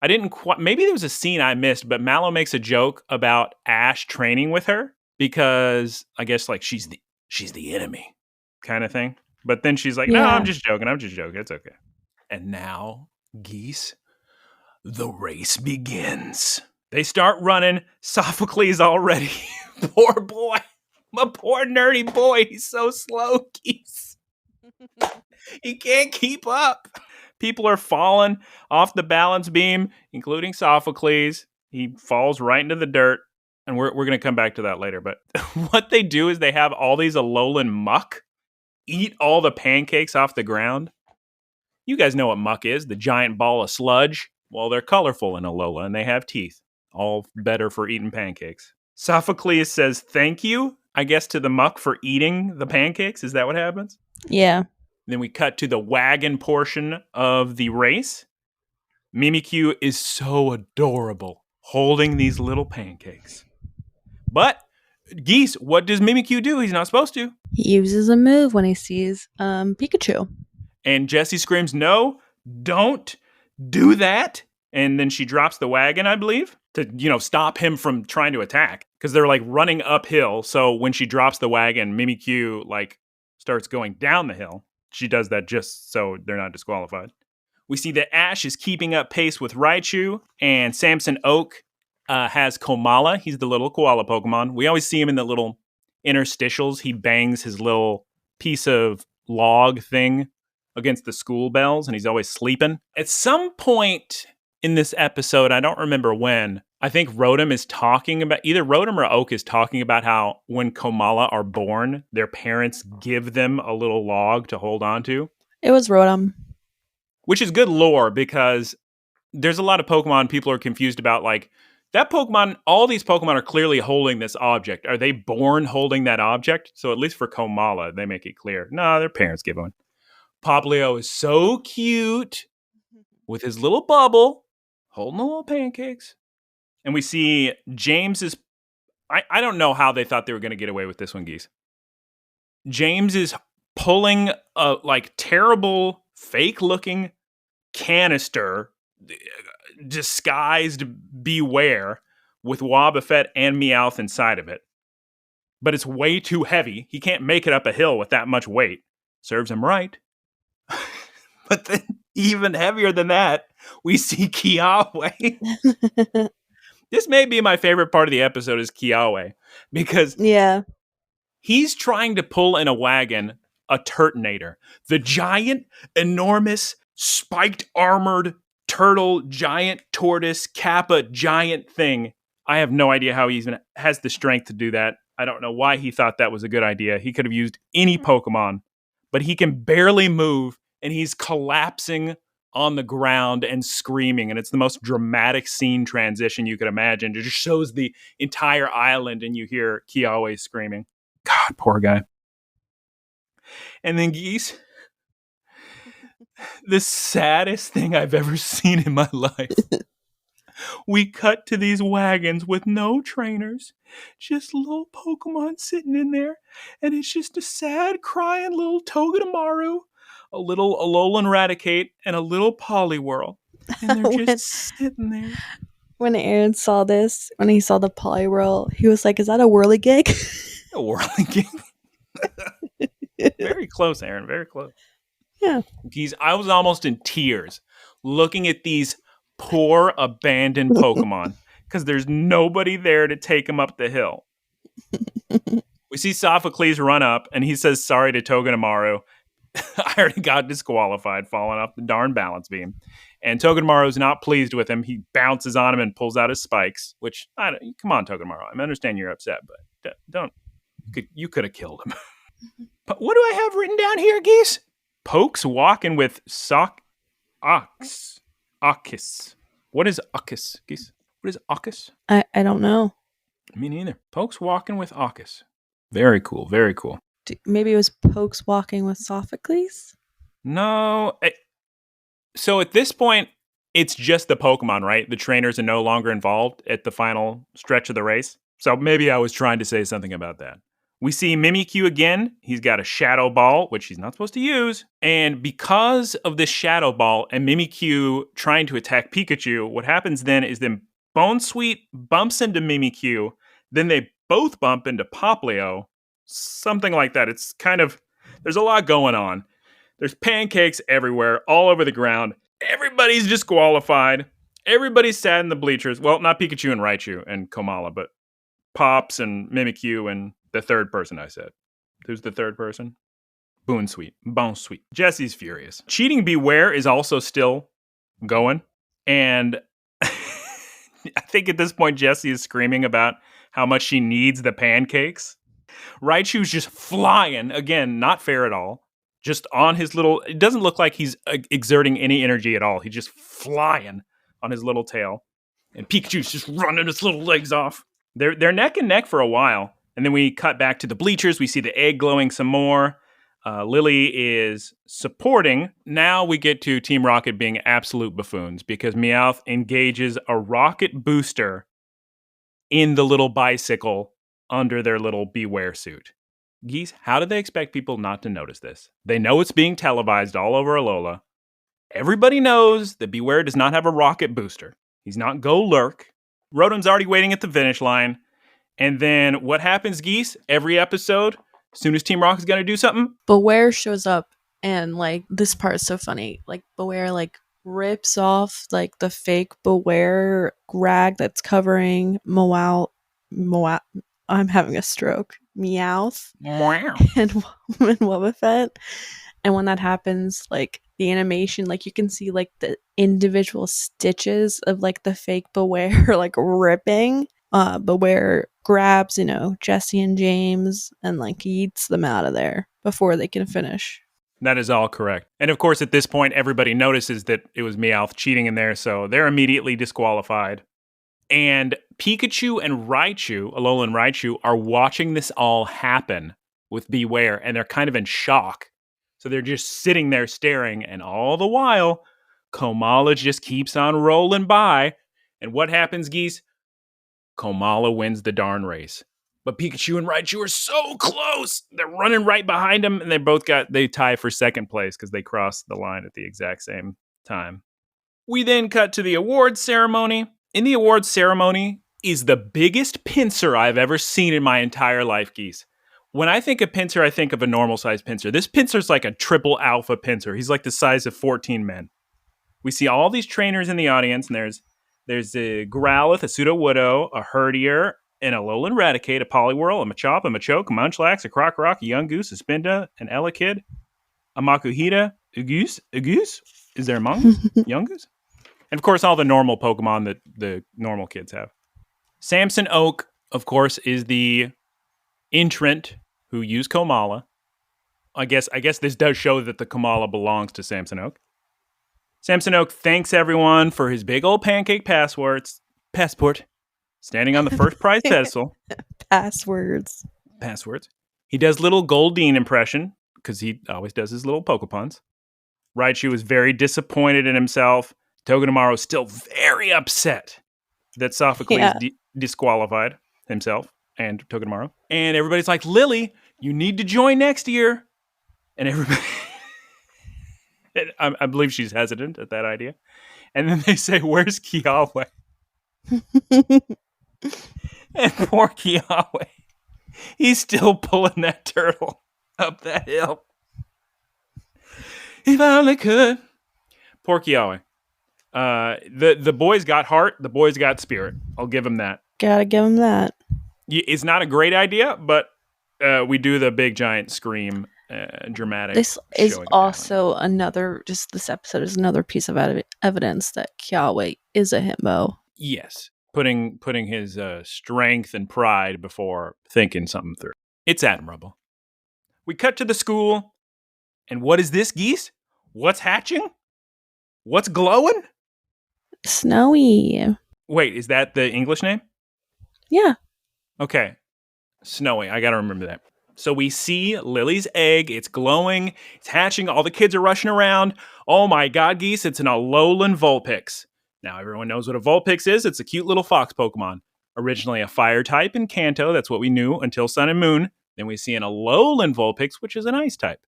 A: I didn't quite, maybe there was a scene I missed, but Mallow makes a joke about Ash training with her because I guess like she's the enemy kind of thing. But then she's like, no, I'm just joking. It's okay. And now, Geese, the race begins. They start running. Sophocles already. Poor boy. My poor nerdy boy. He's so slow, Geese. He can't keep up. People are falling off the balance beam, including Sophocles. He falls right into the dirt. And we're going to come back to that later. But what they do is they have all these Alolan muck eat all the pancakes off the ground. You guys know what muck is, the giant ball of sludge. Well, they're colorful in Alola, and they have teeth. All better for eating pancakes. Sophocles says thank you, I guess, to the muck for eating the pancakes. Is that what happens?
C: Yeah.
A: Then we cut to the wagon portion of the race. Mimikyu is so adorable, holding these little pancakes. But, Geese, what does Mimikyu do? He's not supposed to.
C: He uses a move when he sees Pikachu.
A: And Jessie screams, no, don't do that. And then she drops the wagon, I believe, to, stop him from trying to attack. Because they're, running uphill. So when she drops the wagon, Mimikyu, starts going down the hill. She does that just so they're not disqualified. We see that Ash is keeping up pace with Raichu. And Samson Oak has Komala. He's the little koala Pokemon. We always see him in the little interstitials. He bangs his little piece of log thing against the school bells, and he's always sleeping. At some point in this episode, I don't remember when, I think Rotom is talking about, either Rotom or Oak is talking about how when Komala are born, their parents give them a little log to hold on to.
C: It was Rotom.
A: Which is good lore, because there's a lot of Pokemon people are confused about, that Pokemon, all these Pokemon are clearly holding this object. Are they born holding that object? So at least for Komala, they make it clear. No, their parents give them. Poplio is so cute with his little bubble, holding the little pancakes. And we see James is... I don't know how they thought they were going to get away with this one, Geese. James is pulling a, terrible, fake-looking canister disguised Beware with Wobbuffet and Meowth inside of it. but it's way too heavy. He can't make it up a hill with that much weight. Serves him right. But then, even heavier than that, we see Kiawe. This may be my favorite part of the episode is Kiawe, because
C: Yeah.
A: he's trying to pull in a wagon a Turtonator, the giant, enormous, spiked armored turtle, giant tortoise, kappa, giant thing. I have no idea how he even has the strength to do that. I don't know why he thought that was a good idea. He could have used any Pokemon, but he can barely move, and he's collapsing on the ground and screaming, and it's the most dramatic scene transition you could imagine. It just shows the entire island, and you hear Kiawe screaming. God, poor guy. And then Geese, the saddest thing I've ever seen in my life. We cut to these wagons with no trainers, just little Pokemon sitting in there, and it's just a sad, crying little Togedemaru, a little Alolan Raticate, and a little Poliwhirl. And they're just sitting there.
C: When Aaron saw this, when he saw the Poliwhirl, he was like, is that a whirligig?
A: A whirligig. Very close, Aaron. Very close.
C: Yeah.
A: I was almost in tears looking at these poor abandoned Pokemon because there's nobody there to take them up the hill. We see Sophocles run up and he says sorry to Togedemaru. I already got disqualified falling off the darn balance beam. And Togedemaru's not pleased with him. He bounces on him and pulls out his spikes, which, come on, Togedemaru. I understand you're upset, but don't. You could have killed him. But what do I have written down here, Geese? Pokes walking with Ox. What is Ockis, Geese? What is Ockis?
C: I don't know.
A: Me neither. Pokes walking with Ockis. Very cool. Very cool.
C: Maybe it was Pokes walking with Sophocles?
A: No. So at this point, it's just the Pokemon, right? The trainers are no longer involved at the final stretch of the race. So maybe I was trying to say something about that. We see Mimikyu again. He's got a Shadow Ball, which he's not supposed to use. And because of this Shadow Ball and Mimikyu trying to attack Pikachu, what happens then is then Bonesweet bumps into Mimikyu. Then they both bump into Poplio. Something like that. It's kind of, there's a lot going on. There's pancakes everywhere, all over the ground. Everybody's disqualified. Everybody's sad in the bleachers. Well, not Pikachu and Raichu and Komala, but Pops and Mimikyu and the third person I said. Who's the third person? Bonesweet. Jesse's furious. Cheating Beware is also still going. And I think at this point, Jessie is screaming about how much she needs the pancakes. Raichu's just flying. Again, not fair at all. Just on his little... It doesn't look like he's exerting any energy at all. He's just flying on his little tail. And Pikachu's just running his little legs off. They're neck and neck for a while. And then we cut back to the bleachers. We see the egg glowing some more. Lily is supporting. Now we get to Team Rocket being absolute buffoons because Meowth engages a rocket booster in the little bicycle under their little Beware suit. Geese, how do they expect people not to notice this? They know it's being televised all over Alola. Everybody knows that Beware does not have a rocket booster. He's not Go Lurk. Rotom's already waiting at the finish line. And then what happens, Geese? Every episode, as soon as Team Rocket's going to do something,
C: Beware shows up, and like this part is so funny. Like Beware rips off like the fake Beware rag that's covering I'm having a stroke. Meowth and Wobbuffet. And when that happens, like the animation, like you can see like the individual stitches of like the fake Beware like ripping. Beware grabs, Jesse and James and like yeets them out of there before they can finish.
A: That is all correct. And of course, at this point, everybody notices that it was Meowth cheating in there, so they're immediately disqualified. And Pikachu and Raichu, Alola and Raichu, are watching this all happen with Beware, and they're kind of in shock. So they're just sitting there staring, and all the while, Komala just keeps on rolling by. And what happens, Geese? Komala wins the darn race. But Pikachu and Raichu are so close. They're running right behind him, and they tie for second place because they crossed the line at the exact same time. We then cut to the awards ceremony. In the awards ceremony, is the biggest pincer I've ever seen in my entire life, Geese. When I think of pincer, I think of a normal size pincer. This pincer's like a triple alpha pincer. He's like the size of 14 men. We see all these trainers in the audience, and there's a Growlithe, a Sudowoodo, a Herdier, and a Alolan Raticate, a Poliwhirl, a Machop, a Machoke, a Munchlax, a Rock, a Yungoos, a Spinda, an Elekid, a Makuhita, a Goose. Is there a Mongoose? Yungoos? And of course, all the normal Pokemon that the normal kids have. Samson Oak, of course, is the entrant who used Komala. I guess this does show that the Komala belongs to Samson Oak. Samson Oak thanks everyone for his big old pancake passport, standing on the first prize pedestal.
C: Passwords.
A: He does little Goldeen impression, because he always does his little Pokepuns. Raichu is very disappointed in himself. Togedemaru is still very upset that Sophocles disqualified himself and Togedemaru. And everybody's like, Lily, you need to join next year. And everybody... I believe she's hesitant at that idea. And then they say, where's Kiawe? And poor Kiawe. He's still pulling that turtle up that hill. If I only could. Poor Kiawe. The boys got heart. The boys got spirit. I'll give him that.
C: Gotta give him that.
A: It's not a great idea, but we do the big giant scream. Dramatic.
C: This is also this episode is another piece of evidence that Kiawe is a himbo.
A: Yes. Putting his strength and pride before thinking something through. It's admirable. We cut to the school, and what is this, Geese? What's hatching? What's glowing?
C: Snowy.
A: Wait, is that the English name?
C: Yeah.
A: Okay. Snowy. I gotta remember that. So we see Lily's egg. It's glowing. It's hatching. All the kids are rushing around. Oh my God, Geese. It's an Alolan Vulpix. Now everyone knows what a Vulpix is. It's a cute little fox Pokemon. Originally a fire type in Kanto. That's what we knew until Sun and Moon. Then we see an Alolan Vulpix, which is an ice type.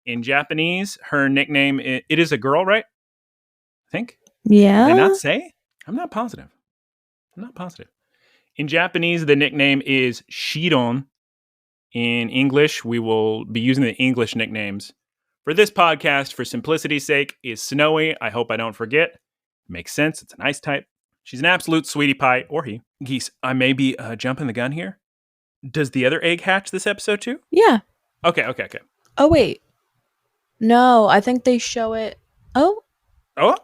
A: In Japanese, her nickname, it is a girl, right? I think.
C: Yeah.
A: Did they not say? I'm not positive. In Japanese, the nickname is Shiron. In English, we will be using the English nicknames. For this podcast, for simplicity's sake, is Snowy. I hope I don't forget. Makes sense. It's an ice type. She's an absolute sweetie pie, or he. Geese, I may be jumping the gun here. Does the other egg hatch this episode too?
C: Yeah.
A: Okay.
C: Oh, wait. No, I think they show it. Oh?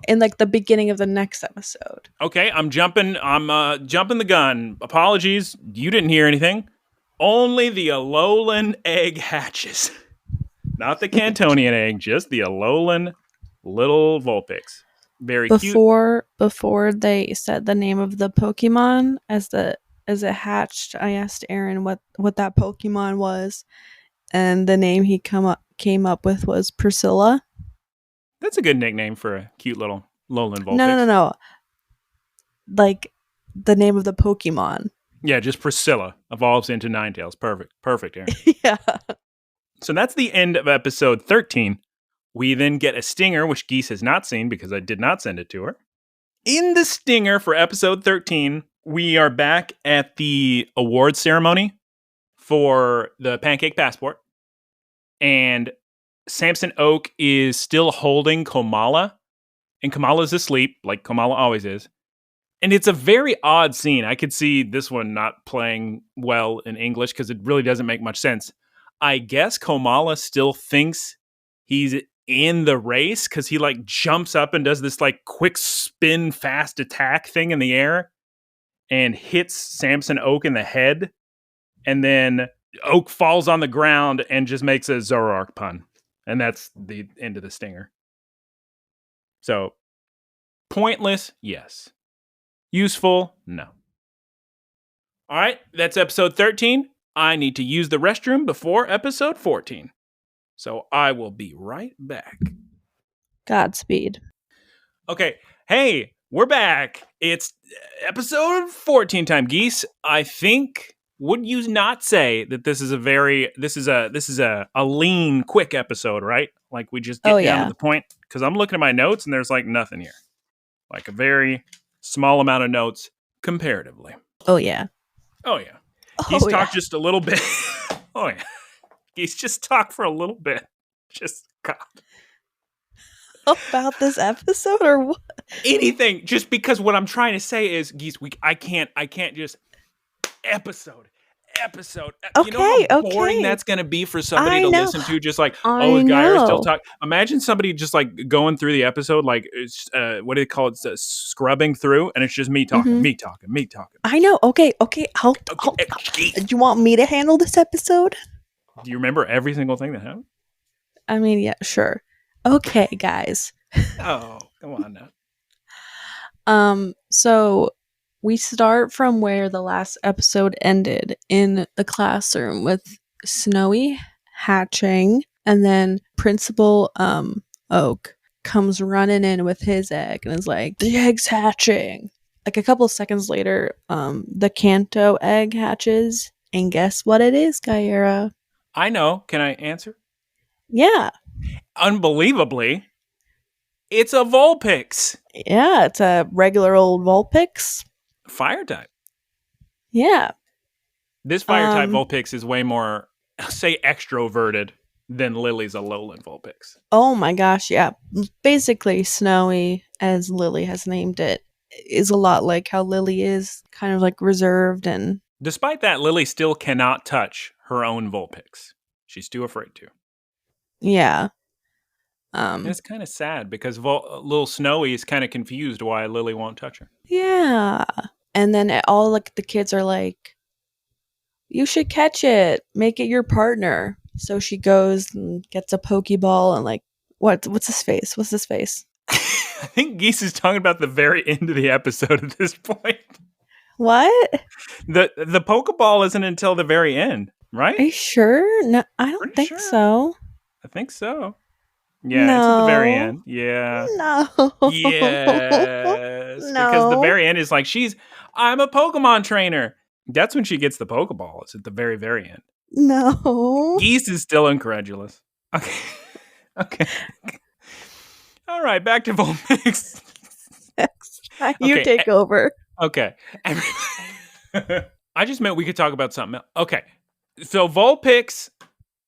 C: In like the beginning of the next episode.
A: Okay, I'm jumping the gun. Apologies. You didn't hear anything. Only the Alolan egg hatches. Not the Cantonian egg, just the Alolan little Vulpix. Very cute.
C: Before they said the name of the Pokemon as it hatched, I asked Aaron what that Pokemon was, and the name he came up with was Priscilla.
A: That's a good nickname for a cute little Alolan Vulpix.
C: No. Like the name of the Pokemon.
A: Yeah, just Priscilla evolves into Ninetales. Perfect, Aaron.
C: Yeah.
A: So that's the end of episode 13. We then get a stinger, which Geese has not seen because I did not send it to her. In the stinger for episode 13, we are back at the awards ceremony for the Pancake Passport. And Samson Oak is still holding Komala. And Kamala's asleep, like Komala always is. And it's a very odd scene. I could see this one not playing well in English because it really doesn't make much sense. I guess Komala still thinks he's in the race because he like jumps up and does this like quick spin fast attack thing in the air and hits Samson Oak in the head. And then Oak falls on the ground and just makes a Zoroark pun. And that's the end of the stinger. So, pointless, yes. Useful? No. All right, that's episode 13. I need to use the restroom before episode 14. So I will be right back.
C: Godspeed.
A: Okay, hey, we're back. It's episode 14 time, Geese. I think, would you not say that this is a lean, quick episode, right? Like we just get down to the point? Because I'm looking at my notes and there's like nothing here. Like a very small amount of notes comparatively.
C: Oh, yeah.
A: Oh, yeah.
C: Oh,
A: Geese
C: yeah.
A: talk just a little bit. Oh, yeah. Geese just talk for a little bit. Just, God.
C: About this episode or what?
A: Anything. Just because what I'm trying to say is, Geese, I can't just episode. You know how boring that's going to be for somebody to listen to? Just like, oh, is Guyera still talking? Imagine somebody just like going through the episode, like, what do they call it? Scrubbing through, and it's just me talking, me talking.
C: I know. Okay. I'll do you want me to handle this episode?
A: Do you remember every single thing that happened?
C: I mean, yeah, sure. Okay, guys.
A: Oh, come on now.
C: So we start from where the last episode ended in the classroom with Snowy hatching, and then Principal Oak comes running in with his egg and is like, the egg's hatching. Like a couple of seconds later, the Kanto egg hatches, and guess what it is, Guyera?
A: I know. Can I answer?
C: Yeah.
A: Unbelievably, it's a Vulpix.
C: Yeah, it's a regular old Vulpix.
A: Fire type.
C: Yeah.
A: This fire type Vulpix is way more, say, extroverted than Lily's Alolan Vulpix.
C: Oh my gosh, yeah. Basically, Snowy, as Lily has named it, is a lot like how Lily is, kind of like reserved and...
A: Despite that, Lily still cannot touch her own Vulpix. She's too afraid to.
C: Yeah.
A: And it's kind of sad because little Snowy is kind of confused why Lily won't touch her.
C: Yeah. And then all like the kids are like, you should catch it. Make it your partner. So she goes and gets a Pokeball and like, what's his face? What's his face?
A: I think Geese is talking about the very end of the episode at this point.
C: What?
A: The Pokeball isn't until the very end, right?
C: Are you sure? No, I don't think so.
A: I think so. Yeah, it's at the very end. Yeah.
C: No.
A: Yes.
C: No.
A: Because the very end is like, I'm a Pokemon trainer. That's when she gets the Pokeball. It's at the very, very end.
C: No.
A: Geese is still incredulous. Okay. All right, back to Vulpix.
C: You take over.
A: Okay. I just meant we could talk about something else. Okay. So Vulpix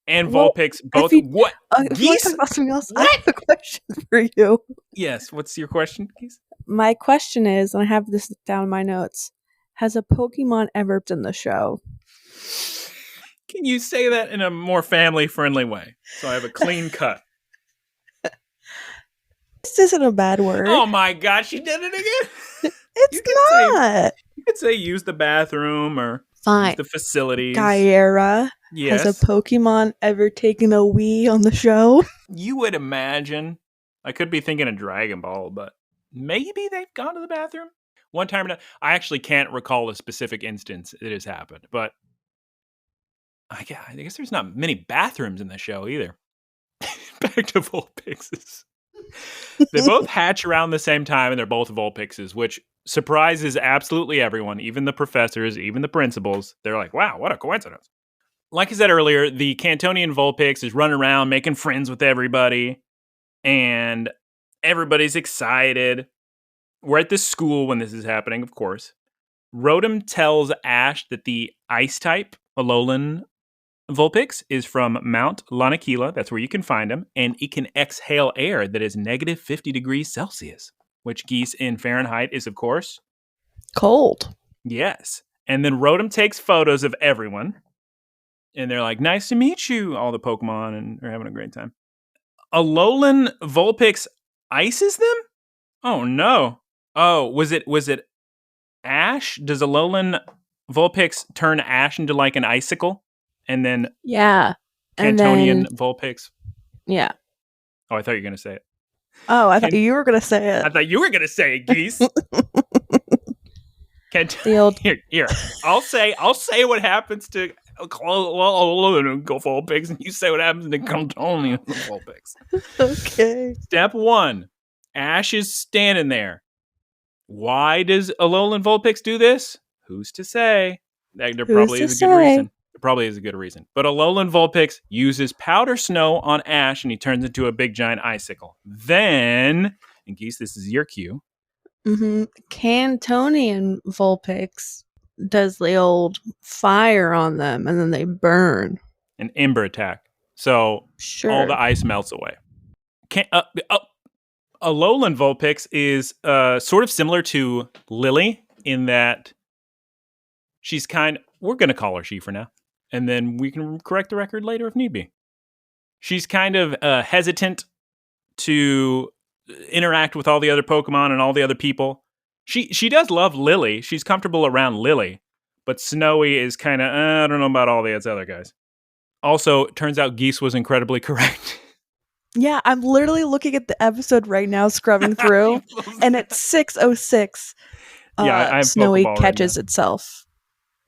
A: and Vulpix both... What?
C: Geese? Talk about something else? What? I have a question for you.
A: Yes. What's your question, Geese?
C: My question is, and I have this down in my notes, has a Pokemon ever been the show?
A: Can you say that in a more family-friendly way? So I have a clean cut.
C: This isn't a bad word.
A: Oh my gosh, she did it again.
C: It's not.
A: You could say use the bathroom or use the facilities.
C: Guyera, has a Pokemon ever taken a wee on the show?
A: You would imagine. I could be thinking of Dragon Ball, but maybe they've gone to the bathroom. One time, I actually can't recall a specific instance it has happened, but I guess there's not many bathrooms in the show either. Back to Vulpixes. They both hatch around the same time, and they're both Vulpixes, which surprises absolutely everyone, even the professors, even the principals. They're like, wow, what a coincidence. Like I said earlier, the Cantonian Vulpix is running around making friends with everybody, and everybody's excited. We're at this school when this is happening, of course. Rotom tells Ash that the ice type, Alolan Vulpix, is from Mount Lanakila. That's where you can find him. And it can exhale air that is negative 50 degrees Celsius, which Geese in Fahrenheit is, of course,
C: cold.
A: Yes. And then Rotom takes photos of everyone. And they're like, nice to meet you, all the Pokemon, and they're having a great time. Alolan Vulpix ices them? Oh, no. Oh, was it Ash? Does Alolan Vulpix turn Ash into like an icicle? And then Cantonian Vulpix?
C: Yeah.
A: Oh, I thought you were going to say it.
C: Oh, I thought you were going to say it.
A: I thought you were going to say it, Geese. Here. I'll say what happens to Vulpix, and you say what happens to Cantonian Vulpix.
C: Okay.
A: Step 1. Ash is standing there. Why does Alolan Vulpix do this? Who's to say? There probably is a good reason. There probably is a good reason. But Alolan Vulpix uses powder snow on Ash, and he turns into a big giant icicle. Then, and Geese, this is your cue.
C: Cantonian Vulpix does the old fire on them and then they burn.
A: An ember attack. So all the
C: Sure.
A: ice melts away. Alolan Vulpix is sort of similar to Lily in that she's we're going to call her she for now. And then we can correct the record later if need be. She's kind of hesitant to interact with all the other Pokemon and all the other people. She does love Lily. She's comfortable around Lily. But Snowy is kind of, I don't know about all the other guys. Also, turns out Geese was incredibly correct.
C: Yeah, I'm literally looking at the episode right now, scrubbing through, and at 6:06,
A: I have
C: Snowy
A: Pokeball
C: catches
A: right
C: itself.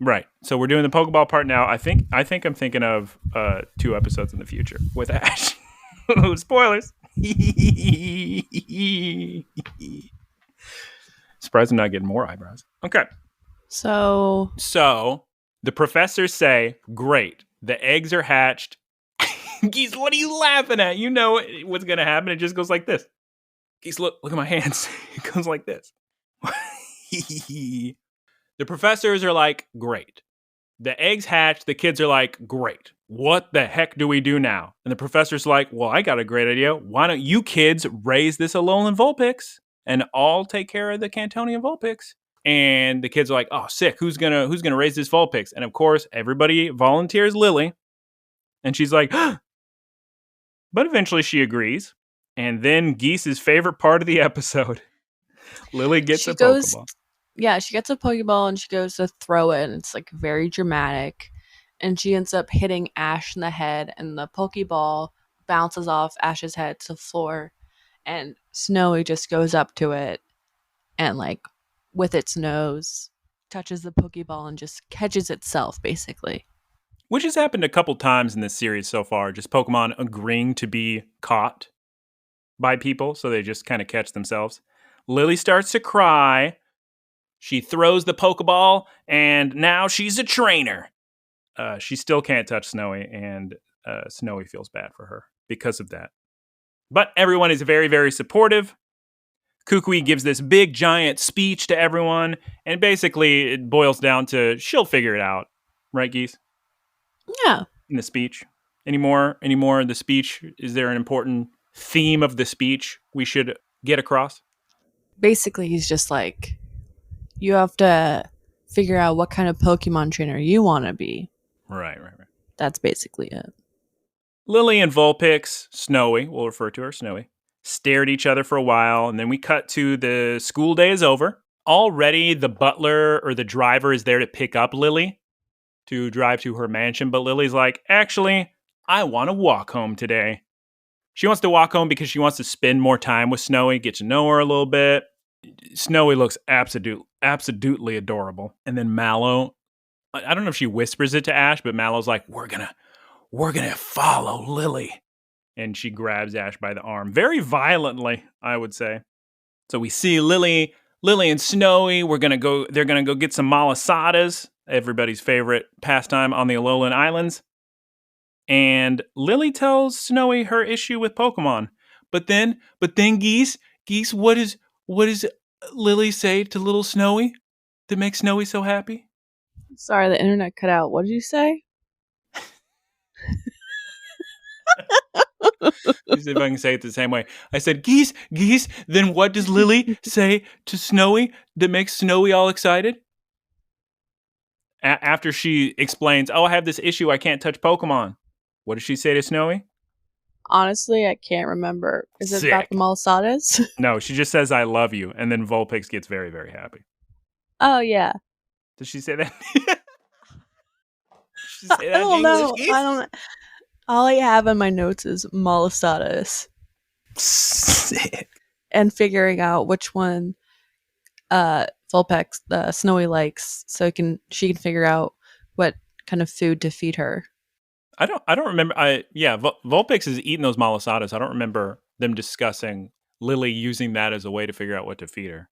A: Right. So we're doing the Pokeball part now. I think I'm thinking of 2 episodes in the future with Ash. Spoilers. Surprised I'm not getting more eyebrows. Okay.
C: So
A: The professors say, great, the eggs are hatched. Geese, what are you laughing at? You know what's going to happen. It just goes like this. Geese, look at my hands. It goes like this. The professors are like, great. The eggs hatch. The kids are like, great. What the heck do we do now? And the professor's like, well, I got a great idea. Why don't you kids raise this Alolan Vulpix and I'll take care of the Cantonian Vulpix? And the kids are like, oh, sick. Who's gonna raise this Vulpix? And of course, everybody volunteers Lily. And she's like, but eventually she agrees. And then Geese's favorite part of the episode, Lily gets a Pokeball.
C: Yeah, she gets a Pokeball and she goes to throw it, and it's like very dramatic. And she ends up hitting Ash in the head, and the Pokeball bounces off Ash's head to the floor. And Snowy just goes up to it and, like, with its nose, touches the Pokeball and just catches itself, basically.
A: Which has happened a couple times in this series so far. Just Pokemon agreeing to be caught by people, so they just kind of catch themselves. Lily starts to cry. She throws the Pokeball, and now she's a trainer. She still can't touch Snowy, and Snowy feels bad for her because of that. But everyone is very, very supportive. Kukui gives this big, giant speech to everyone, and basically it boils down to she'll figure it out. Right, Geese?
C: Yeah.
A: In the speech. Any more in the speech? Is there an important theme of the speech we should get across?
C: Basically, he's just like, you have to figure out what kind of Pokemon trainer you want to be.
A: Right.
C: That's basically it.
A: Lily and Vulpix, Snowy, we'll refer to her, Snowy, stare at each other for a while, and then we cut to the school day is over. Already the butler or the driver is there to pick up Lily to drive to her mansion, but Lily's like, actually, I want to walk home today. She wants to walk home because she wants to spend more time with Snowy, get to know her a little bit. Snowy looks absolutely adorable. And then Mallow, I don't know if she whispers it to Ash, but Mallow's like, we're gonna follow Lily. And she grabs Ash by the arm very violently, I would say. So we see Lily and Snowy. They're gonna go get some malasadas, everybody's favorite pastime on the Alolan Islands. And Lily tells Snowy her issue with Pokemon. But then Geese, what does Lily say to little Snowy that makes Snowy so happy?
C: Sorry, the internet cut out. What did you say?
A: Let me see if I can say it the same way. I said, Geese, then what does Lily say to Snowy that makes Snowy all excited? After she explains, I have this issue, I can't touch Pokemon. What does she say to Snowy?
C: Honestly, I can't remember. Is it
A: Sick.
C: about the malasadas?
A: No, she just says, I love you. And then Vulpix gets very, very happy.
C: Oh, yeah.
A: Does she say that?
C: I don't know. All I have in my notes is malasadas.
A: Sick.
C: And figuring out which one Vulpix, Snowy likes, so she can figure out what kind of food to feed her.
A: I don't remember. Vulpix is eating those malasadas. I don't remember them discussing Lily using that as a way to figure out what to feed her.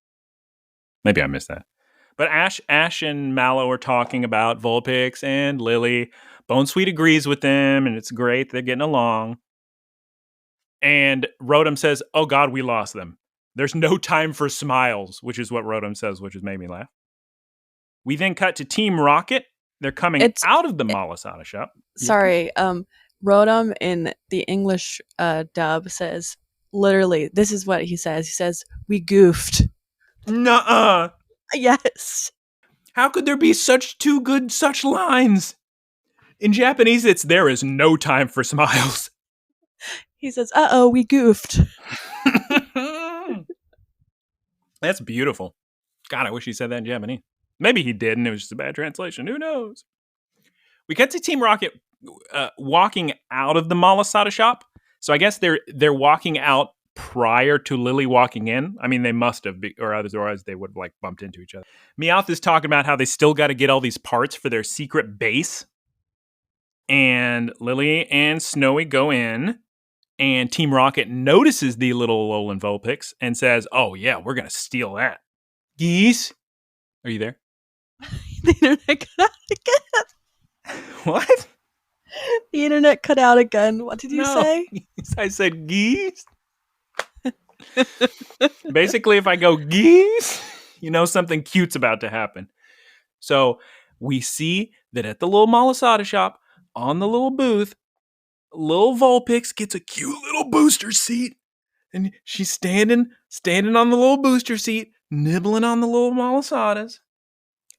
A: Maybe I missed that. But Ash and Mallow are talking about Vulpix and Lily. Bone Sweet agrees with them, and it's great. They're getting along. And Rotom says, oh God, we lost them. There's no time for smiles, which is what Rotom says, which has made me laugh. We then cut to Team Rocket. They're coming out of the Malasada shop.
C: Sorry, Rotom in the English dub says, literally, this is what he says. He says, "We goofed."
A: Nuh-uh.
C: Yes.
A: How could there be such lines? In Japanese, it's "there is no time for smiles."
C: He says, "Uh-oh, we goofed."
A: That's beautiful. God, I wish he said that in Japanese. Maybe he did, and it was just a bad translation. Who knows? We cut to Team Rocket walking out of the Malasada shop. So I guess they're walking out prior to Lily walking in. I mean, they must have, or otherwise they would have like bumped into each other. Meowth is talking about how they still got to get all these parts for their secret base. And Lily and Snowy go in, and Team Rocket notices the little Alolan Vulpix and says, "Oh yeah, we're going to steal that." Geese, are you there?
C: The internet cut out again.
A: What?
C: The internet cut out again. What did you say?
A: I said geese. Basically, if I go geese, you know something cute's about to happen. So we see that at the little Malasada shop, on the little booth, little Vulpix gets a cute little booster seat. And she's standing on the little booster seat, nibbling on the little Malasadas.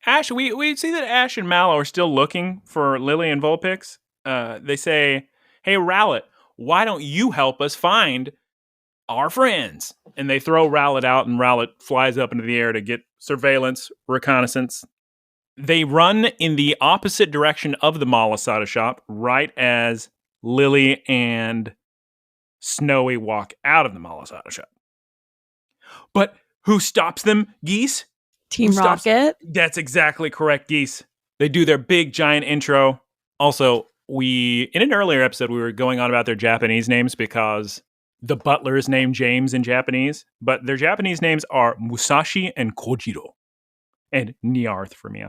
A: Ash, we see that Ash and Mallow are still looking for Lily and Vulpix. They say, "Hey, Rowlet, why don't you help us find our friends?" And they throw Rowlet out, and Rowlet flies up into the air to get surveillance, reconnaissance. They run in the opposite direction of the Malasada shop, right as Lily and Snowy walk out of the Malasada shop. But who stops them, Geese?
C: Team Rocket.
A: That's exactly correct, Geese. They do their big giant intro. Also, in an earlier episode, we were going on about their Japanese names because the butler is named James in Japanese, but their Japanese names are Musashi and Kojiro. And Niarth for me.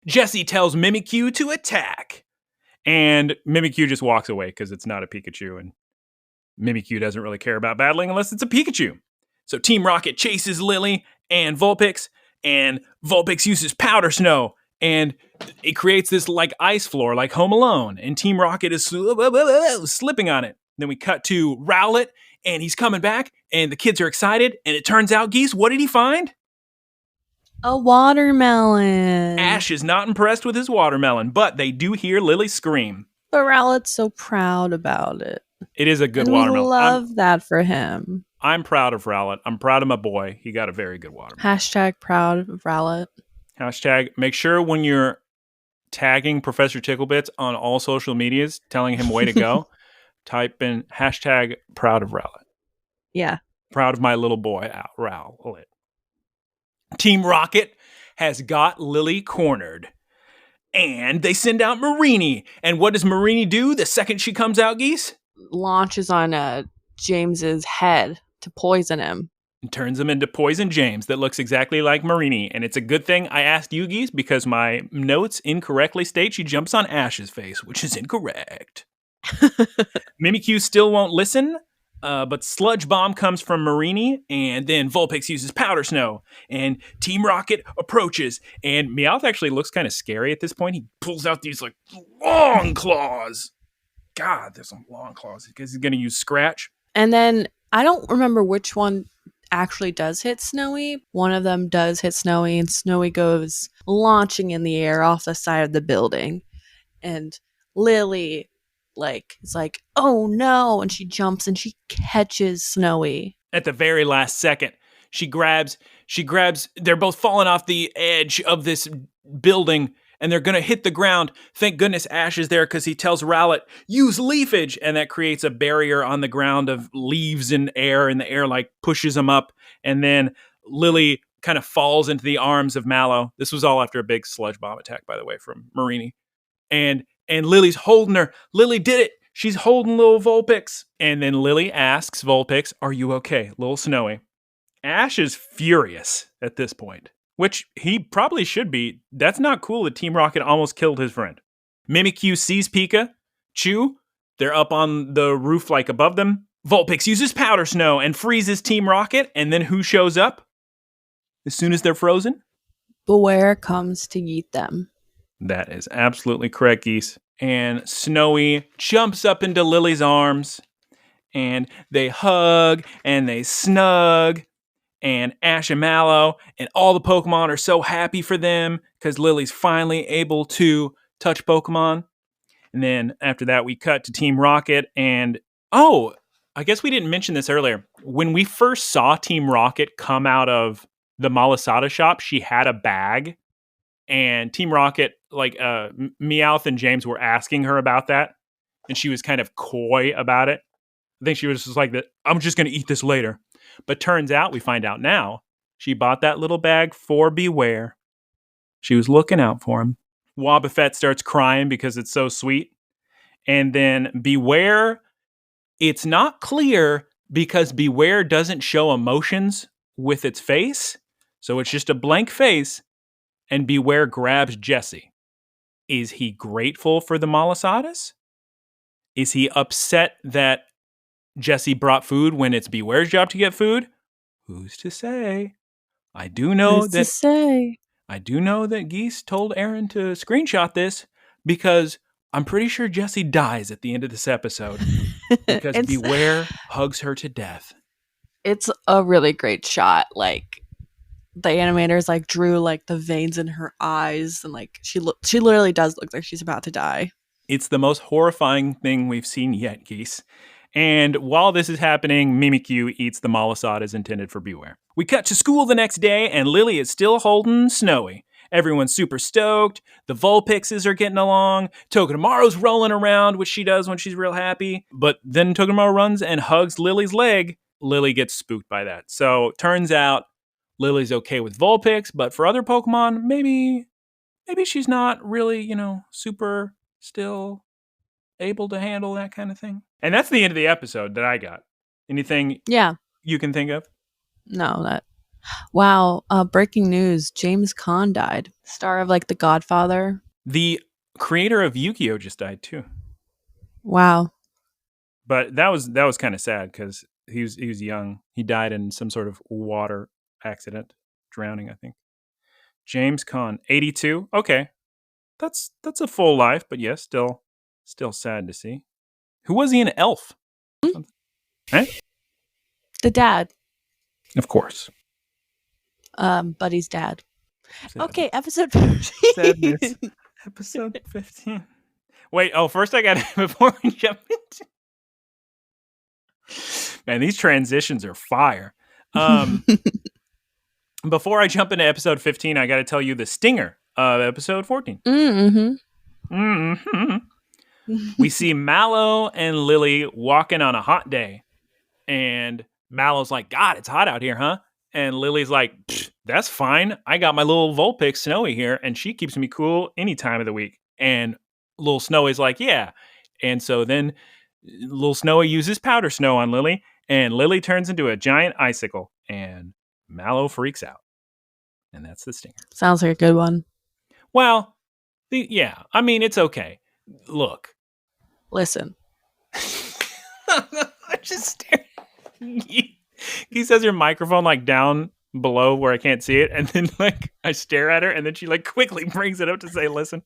A: Jessie tells Mimikyu to attack. And Mimikyu just walks away because it's not a Pikachu, and Mimikyu doesn't really care about battling unless it's a Pikachu. So Team Rocket chases Lily and Vulpix, and Vulpix uses Powder Snow, and it creates this like ice floor, like Home Alone, and Team Rocket is slipping on it. Then we cut to Rowlet, and he's coming back, and the kids are excited, and it turns out, Geese, what did he find?
C: A watermelon.
A: Ash is not impressed with his watermelon, but they do hear Lily scream.
C: But Rowlet's so proud about it.
A: It is a good
C: and
A: watermelon.
C: We love that for him.
A: I'm proud of Rowlet. I'm proud of my boy. He got a very good watermelon.
C: Hashtag proud of Rowlet.
A: Hashtag, make sure when you're tagging Professor Ticklebits on all social medias, telling him way to go, type in hashtag proud of Rowlet.
C: Yeah.
A: Proud of my little boy, Rowlet. Team Rocket has got Lily cornered. And they send out Marini. And what does Marini do the second she comes out, Geese?
C: Launches on James's head to poison him.
A: And turns him into Poison James that looks exactly like Marini. And it's a good thing I asked you, Geese, because my notes incorrectly state she jumps on Ash's face, which is incorrect. Mimikyu still won't listen. But Sludge Bomb comes from Marini, and then Vulpix uses Powder Snow, and Team Rocket approaches, and Meowth actually looks kind of scary at this point. He pulls out these like long claws. God, there's some long claws because he's going to use Scratch.
C: And then I don't remember which one actually does hit Snowy. One of them does hit Snowy, and Snowy goes launching in the air off the side of the building, and Lily it's like, oh no, and she jumps and she catches Snowy.
A: At the very last second, she grabs, they're both falling off the edge of this building, and they're going to hit the ground. Thank goodness Ash is there because he tells Rowlet, use leafage, and that creates a barrier on the ground of leaves and air, and the air like pushes them up, and then Lily kind of falls into the arms of Mallow. This was all after a big sludge bomb attack, by the way, from Marini. And Lily's holding her. Lily did it. She's holding little Vulpix. And then Lily asks Vulpix, are you okay, little Snowy? Ash is furious at this point, which he probably should be. That's not cool that Team Rocket almost killed his friend. Mimikyu sees Pikachu. They're up on the roof like above them. Vulpix uses Powder Snow and freezes Team Rocket. And then who shows up as soon as they're frozen?
C: Beware comes to eat them.
A: That is absolutely correct, Geese. And Snowy jumps up into Lily's arms, and they hug, and they snug, and Ash and Mallow, and all the Pokemon are so happy for them, because Lily's finally able to touch Pokemon. And then after that, we cut to Team Rocket, and I guess we didn't mention this earlier. When we first saw Team Rocket come out of the Malasada shop, she had a bag, and Team Rocket, Meowth and James were asking her about that, and she was kind of coy about it. I think she was just like, I'm just going to eat this later. But turns out, we find out now, she bought that little bag for Beware. She was looking out for him. Wobbuffet starts crying because it's so sweet. And then Beware, it's not clear because Beware doesn't show emotions with its face. So it's just a blank face. And Beware grabs Jessie. Is he grateful for the Malasadas? Is he upset that Jessie brought food when it's Beware's job to get food? Who's to say? I do know that Geese told Aaron to screenshot this because I'm pretty sure Jessie dies at the end of this episode because Beware hugs her to death.
C: It's a really great shot. Like, the animators drew the veins in her eyes, and she literally does look like she's about to die.
A: It's the most horrifying thing we've seen yet, Geese. And while this is happening, Mimikyu eats the Malasadas intended for Beware. We cut to school the next day, and Lily is still holding Snowy. Everyone's super stoked. The Vulpixes are getting along. Togedemaru's rolling around, which she does when she's real happy. But then Togedemaru runs and hugs Lily's leg. Lily gets spooked by that. So turns out Lily's okay with Vulpix, but for other Pokemon, maybe she's not really, super still able to handle that kind of thing. And that's the end of the episode that I got. Anything you can think of?
C: No, wow, breaking news, James Caan died. Star of The Godfather.
A: The creator of Yu-Gi-Oh! Just died too.
C: Wow.
A: But that was kind of sad because he was young. He died in some sort of water accident, drowning, I think. James Caan, 82. Okay. That's a full life, but yes, still sad to see. Who was he in Elf? Right?
C: The dad.
A: Of course.
C: Buddy's dad.
A: Sad.
C: Okay, episode 15.
A: Sadness. Episode 15. Wait, first I got to, before we jump into... Man, these transitions are fire. Before I jump into episode 15, I got to tell you the stinger of episode 14.
C: Mm-hmm.
A: Mm-hmm. We see Mallow and Lily walking on a hot day. And Mallow's like, God, it's hot out here, huh? And Lily's like, that's fine. I got my little Vulpix, Snowy, here, and she keeps me cool any time of the week. And little Snowy's like, yeah. And so then little Snowy uses powder snow on Lily, and Lily turns into a giant icicle, and Mallow freaks out. And that's the stinger.
C: Sounds like a good one.
A: Well, it's okay. Look.
C: Listen.
A: I just stare. He says her microphone down below where I can't see it, and then I stare at her, and then she quickly brings it up to say, listen.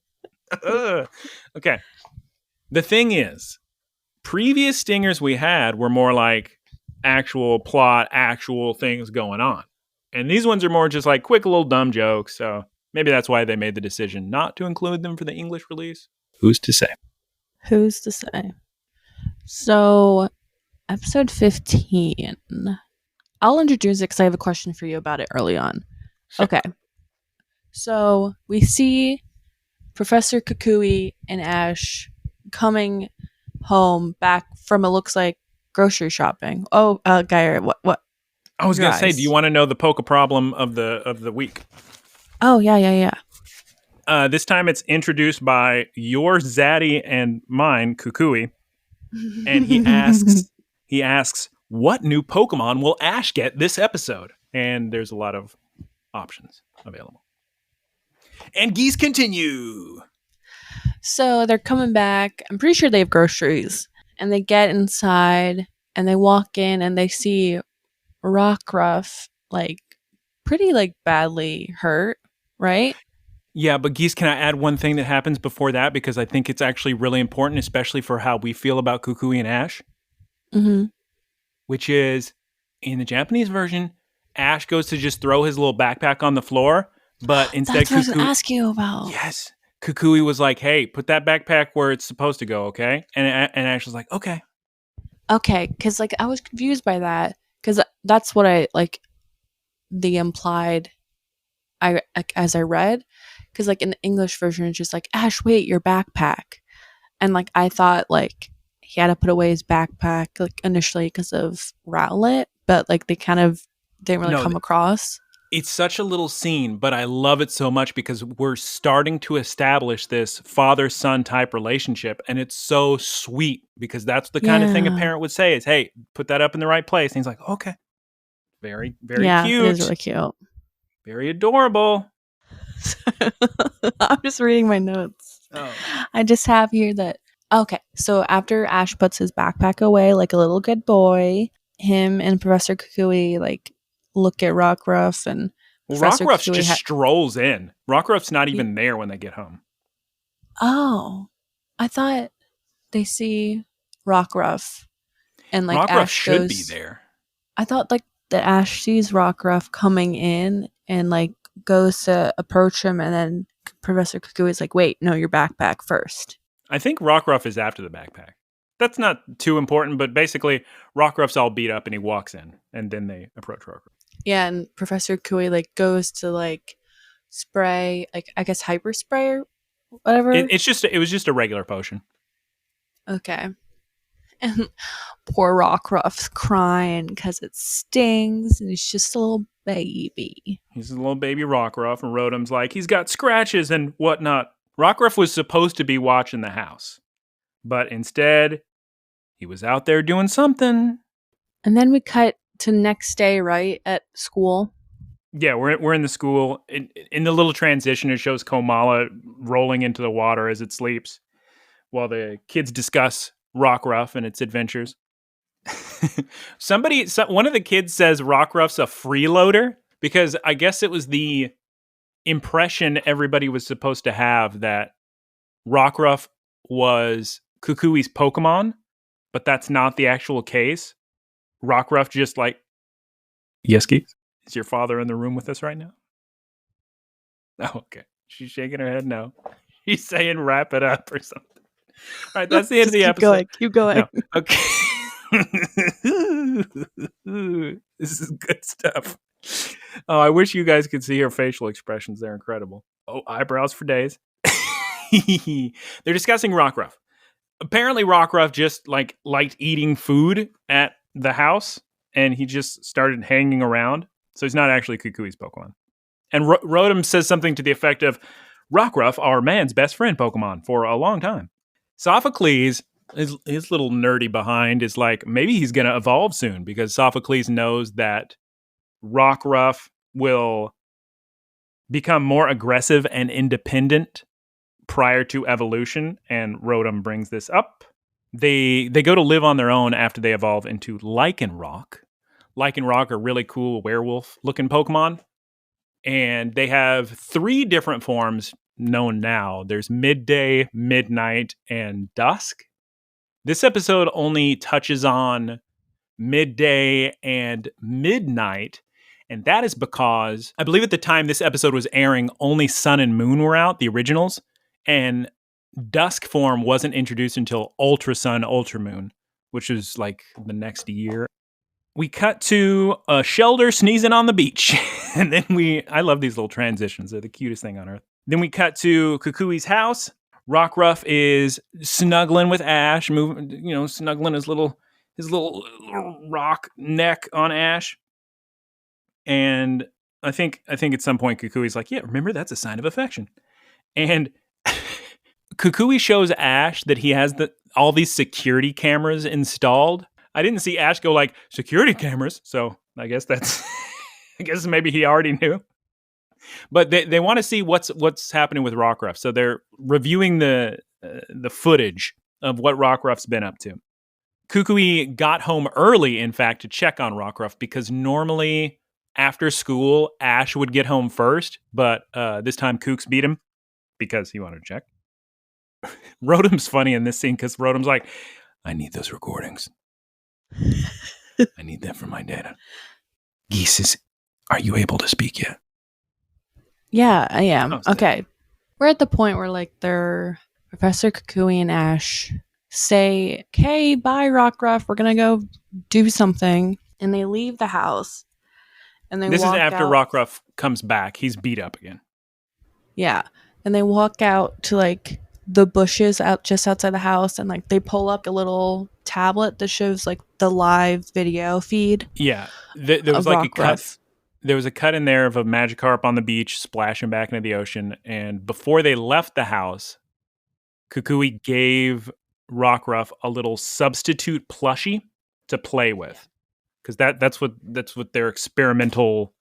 A: Okay. The thing is, previous stingers we had were more actual plot, actual things going on. And these ones are more just quick little dumb jokes, so maybe that's why they made the decision not to include them for the English release. Who's to say?
C: Who's to say? So, episode 15. I'll introduce it because I have a question for you about it early on.
A: Sure.
C: Okay. So, we see Professor Kukui and Ash coming home back from, it looks like, grocery shopping. Oh, Guyera, what?
A: I was going to say, do you want to know the Poke problem of the week?
C: Oh, yeah.
A: This time it's introduced by your Zaddy and mine, Kukui. And he asks, what new Pokemon will Ash get this episode? And there's a lot of options available. And geese continue.
C: So they're coming back. I'm pretty sure they have groceries. And they get inside and they walk in and they see Rockruff pretty badly hurt. right?
A: Yeah, but Geese, can I add one thing that happens before that? Because I think it's actually really important, especially for how we feel about Kukui and Ash.
C: Mm-hmm.
A: Which is, in the Japanese version, Ash goes to just throw his little backpack on the floor, but instead
C: That's what I was going
A: Kukui...
C: to ask you about.
A: Yes. Kukui was like, hey, put that backpack where it's supposed to go, okay? And Ash was like, okay.
C: Okay, because like I was confused by that, because that's what I like. The implied, as I read, because like in the English version, it's just like Ash, wait, your backpack, and like I thought like he had to put away his backpack like initially because of Rowlet, but like they kind of didn't really come across.
A: It's such a little scene, but I love it so much because we're starting to establish this father-son type relationship, and it's so sweet because that's the kind of thing a parent would say is, hey, put that up in the right place. And he's like, okay. Very, very cute.
C: It is really cute.
A: Very adorable.
C: I'm just reading my notes.
A: Oh.
C: I just have here that, okay, so after Ash puts his backpack away like a little good boy, him and Professor Kukui like look at Rockruff, and
A: Rockruff just strolls in. Rockruff's not even there when they get home.
C: Oh, I thought they see Rockruff, and like
A: Rockruff
C: Ash
A: should be there.
C: I thought like that Ash sees Rockruff coming in and like goes to approach him, and then Professor Kukui is like, wait, no, your backpack first.
A: I think Rockruff is after the backpack. That's not too important, but basically Rockruff's all beat up and he walks in, and then they approach Rockruff.
C: Yeah, and Professor Kukui like goes to like spray, like I guess hyper spray or whatever.
A: It was just a regular potion.
C: Okay. And poor Rockruff's crying because it stings, and he's just a little baby.
A: He's a little baby Rockruff, and Rotom's like, he's got scratches and whatnot. Rockruff was supposed to be watching the house, but instead, he was out there doing something.
C: And then we cut to next day, right, at school.
A: Yeah, we're in the school. In the little transition, it shows Komala rolling into the water as it sleeps, while the kids discuss Rockruff and its adventures. One of the kids says Rockruff's a freeloader, because I guess it was the impression everybody was supposed to have that Rockruff was Kukui's Pokemon, but that's not the actual case. Rockruff just like, yes, Keith? Is your father in the room with us right now? Oh, okay. She's shaking her head no. She's saying wrap it up or something. All right, that's the end of the episode.
C: Keep going.
A: No. Okay. This is good stuff. Oh, I wish you guys could see her facial expressions. They're incredible. Oh, eyebrows for days. They're discussing Rockruff. Apparently, Rockruff just liked eating food at the house, and he just started hanging around. So he's not actually Kukui's Pokemon. And Rotom says something to the effect of, Rockruff, our man's best friend Pokemon for a long time. Sophocles, his little nerdy behind, is like, maybe he's going to evolve soon, because Sophocles knows that Rockruff will become more aggressive and independent prior to evolution, and Rotom brings this up. They go to live on their own after they evolve into Lycanroc. Lycanroc are really cool werewolf-looking Pokemon, and they have 3 different forms known now. There's midday, midnight, and dusk. This episode only touches on midday and midnight, and that is because I believe at the time this episode was airing, only Sun and Moon were out, the originals, and dusk form wasn't introduced until Ultra Sun, Ultra Moon, which was like the next year. We cut to a Shelder sneezing on the beach. And then I love these little transitions. They're the cutest thing on earth. Then we cut to Kukui's house. Rockruff is snuggling with Ash, snuggling his little rock neck on Ash. And I think at some point Kukui's like, yeah, remember, that's a sign of affection. And Kukui shows Ash that he has all these security cameras installed. I didn't see Ash go like, security cameras, so I guess I guess maybe he already knew. But they want to see what's happening with Rockruff, so they're reviewing the footage of what Rockruff's been up to. Kukui got home early, in fact, to check on Rockruff, because normally after school, Ash would get home first, but this time Kooks beat him because he wanted to check. Rotom's funny in this scene because Rotom's like, I need those recordings. I need that for my data. Geese, are you able to speak yet?
C: Yeah, I am.
A: Oh,
C: okay. We're at the point where like they're Professor Kukui and Ash say, okay, bye Rockruff, we're gonna go do something. And they leave the house. And they
A: This is
C: walk
A: after
C: out.
A: Rockruff comes back. He's beat up again.
C: Yeah. And they walk out to like the bushes out just outside the house, and like they pull up a little tablet that shows like the live video feed.
A: Yeah. There was like a cut.
C: Rockruff.
A: There was a cut in there of a Magikarp on the beach splashing back into the ocean. And before they left the house, Kukui gave Rockruff a little substitute plushie to play with. Because that's what their experimental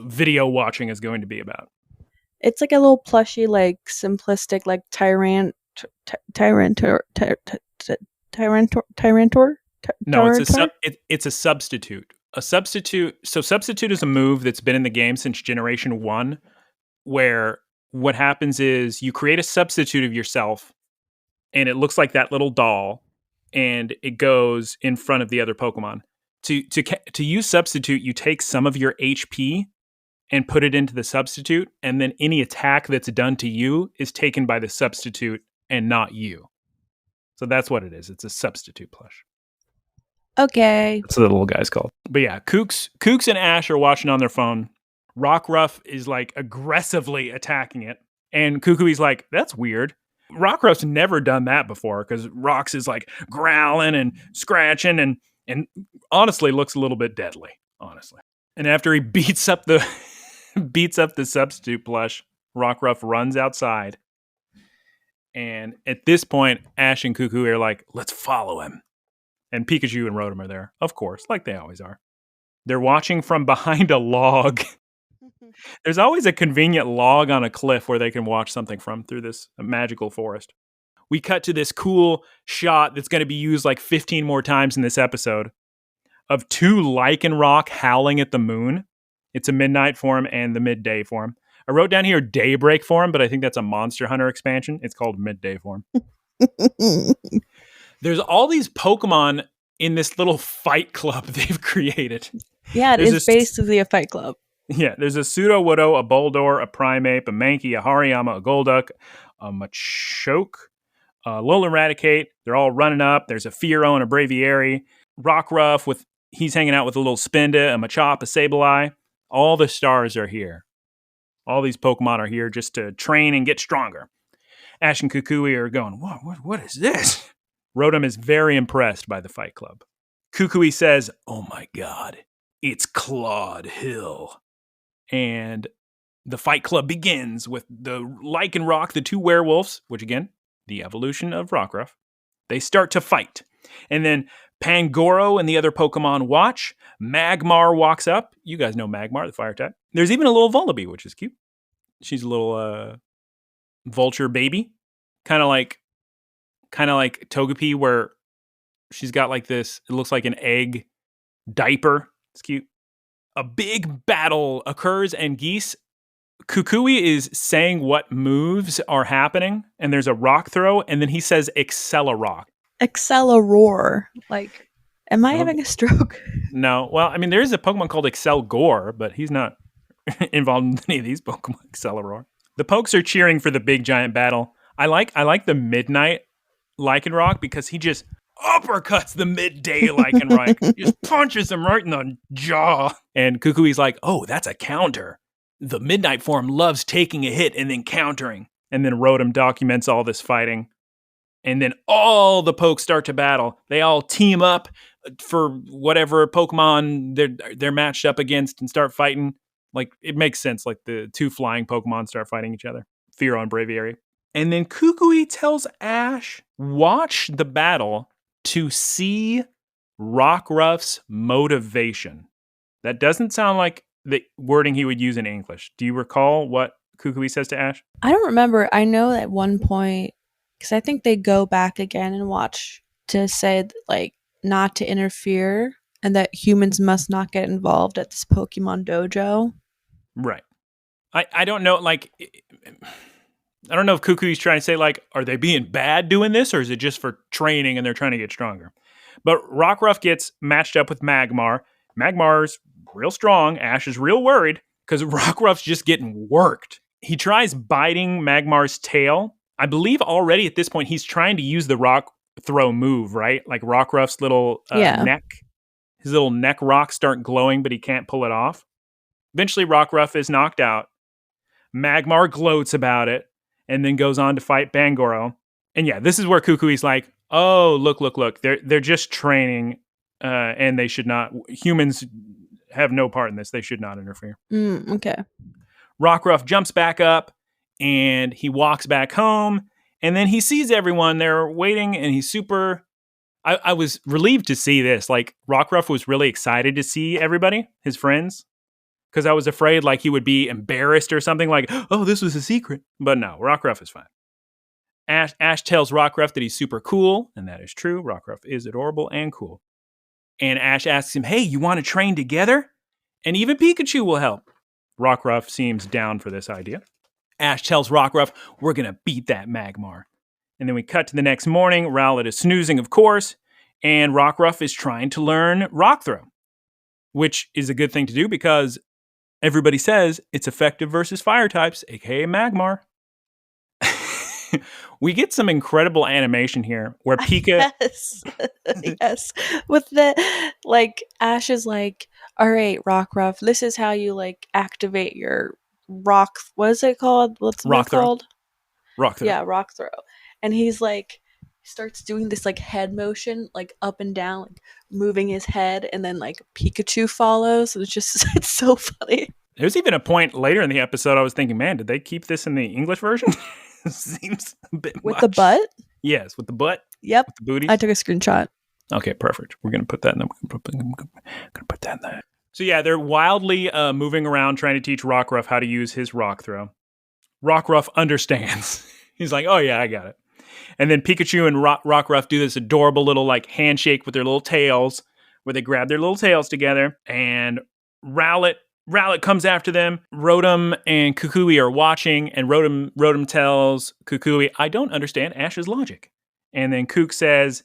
A: video watching is going to be about.
C: It's like a little plushy, like simplistic, like Tyrantor.
A: No, it's a substitute. A substitute. So substitute is a move that's been in the game since Generation 1, where what happens is you create a substitute of yourself, and it looks like that little doll, and it goes in front of the other Pokemon. To use substitute, you take some of your HP and put it into the substitute, and then any attack that's done to you is taken by the substitute and not you. So that's what it is. It's a substitute plush.
C: Okay.
A: That's what the little guy's called. But yeah, Kooks and Ash are watching on their phone. Rockruff is like aggressively attacking it. And Kukui's like, that's weird. Rockruff's never done that before because Rocks is like growling and scratching and honestly looks a little bit deadly, honestly. And after he beats up the substitute plush, Rockruff runs outside. And at this point, Ash and Kukui are like, let's follow him. And Pikachu and Rotom are there, of course, like they always are. They're watching from behind a log. There's always a convenient log on a cliff where they can watch something from through this magical forest. We cut to this cool shot that's going to be used like 15 more times in this episode of two Lycanroc howling at the moon. It's a midnight form and the midday form. I wrote down here daybreak form, but I think that's a Monster Hunter expansion. It's called midday form. There's all these Pokemon in this little fight club they've created.
C: Yeah, it is basically a fight club.
A: Yeah, there's a Sudowoodo, a Boldore, a Primeape, a Mankey, a Hariyama, a Golduck, a Machoke, a Lolaradicate. They're all running up. There's a Fearow and a Braviary. Rockruff, he's hanging out with a little Spinda, a Machop, a Sableye. All the stars are here. All these Pokemon are here just to train and get stronger. Ash and Kukui are going, what is this? Rotom is very impressed by the fight club. Kukui says, oh my god, it's Claude Hill. And the fight club begins with the Lycanroc, the two werewolves, which again, the evolution of Rockruff. They start to fight. And then Pangoro and the other Pokemon watch. Magmar walks up. You guys know Magmar, the fire type. There's even a little Vullaby, which is cute. She's a little vulture baby. Kind of like Togepi, where she's got like this, it looks like an egg diaper. It's cute. A big battle occurs, and Kukui is saying what moves are happening, and there's a rock throw, and then he says Accelerock.
C: Acceleror. Like, am I having a stroke?
A: No. Well, I mean, there is a Pokemon called Excelgor, but he's not involved in any of these Pokemon. Acceleror. The Pokes are cheering for the big giant battle. I like the midnight Lycanroc because he just uppercuts the midday Lycanroc. He just punches him right in the jaw. And Kukui's like, oh, that's a counter. The midnight form loves taking a hit and then countering. And then Rotom documents all this fighting. And then all the Pokes start to battle. They all team up for whatever Pokemon they're matched up against and start fighting. Like, it makes sense. Like, the two flying Pokemon start fighting each other. Fearow and Braviary. And then Kukui tells Ash, watch the battle to see Rockruff's motivation. That doesn't sound like the wording he would use in English. Do you recall what Kukui says to Ash?
C: I don't remember. I know at one point, because I think they go back again and watch to say, like, not to interfere And that humans must not get involved at this Pokemon dojo.
A: Right. I don't know, like, I don't know if Kukui's trying to say, like, are they being bad doing this, or is it just for training and they're trying to get stronger? But Rockruff gets matched up with Magmar. Magmar's real strong. Ash is real worried because Rockruff's just getting worked. He tries biting Magmar's tail. I believe already at this point he's trying to use the rock throw move, right? Like Rockruff's little neck. His little neck rocks start glowing, but he can't pull it off. Eventually, Rockruff is knocked out. Magmar gloats about it and then goes on to fight Bangoro. And yeah, this is where Kukui's like, oh, look. They're just training and they should not. Humans have no part in this. They should not interfere.
C: Okay.
A: Rockruff jumps back up and he walks back home. And then he sees everyone there waiting and he's super... I was relieved to see this. Like, Rockruff was really excited to see everybody, his friends. Because I was afraid, like, he would be embarrassed or something, like, oh, this was a secret. But no, Rockruff is fine. Ash tells Rockruff that he's super cool, and that is true. Rockruff is adorable and cool. And Ash asks him, hey, you want to train together? And even Pikachu will help. Rockruff seems down for this idea. Ash tells Rockruff, we're going to beat that Magmar. And then we cut to the next morning. Rowlet is snoozing, of course, and Rockruff is trying to learn Rock Throw, which is a good thing to do because everybody says it's effective versus fire types, aka Magmar. We get some incredible animation here where Pika...
C: Yes. With the, like, Ash is like, all right, Rockruff, this is how you, like, activate your rock... What is it called? What's it called?
A: Rock Throw.
C: Yeah, Rock Throw. And he's like, starts doing this, like, head motion, like, up and down, like, moving his head, and then, like, Pikachu follows. And it's just, it's so funny.
A: There's even a point later in the episode I was thinking, man, did they keep this in the English version? Seems a bit
C: with
A: much.
C: The butt?
A: Yes, with the butt.
C: Yep.
A: With the booty.
C: I took a screenshot.
A: Okay, perfect. We're going to put that in there. We're going to put that in there. So yeah, they're wildly moving around trying to teach Rockruff how to use his rock throw. Rockruff understands. He's like, oh yeah, I got it. And then Pikachu and Rockruff do this adorable little like handshake with their little tails where they grab their little tails together. And Rowlet comes after them. Rotom and Kukui are watching, and Rotom tells Kukui, I don't understand Ash's logic. And then Kook says,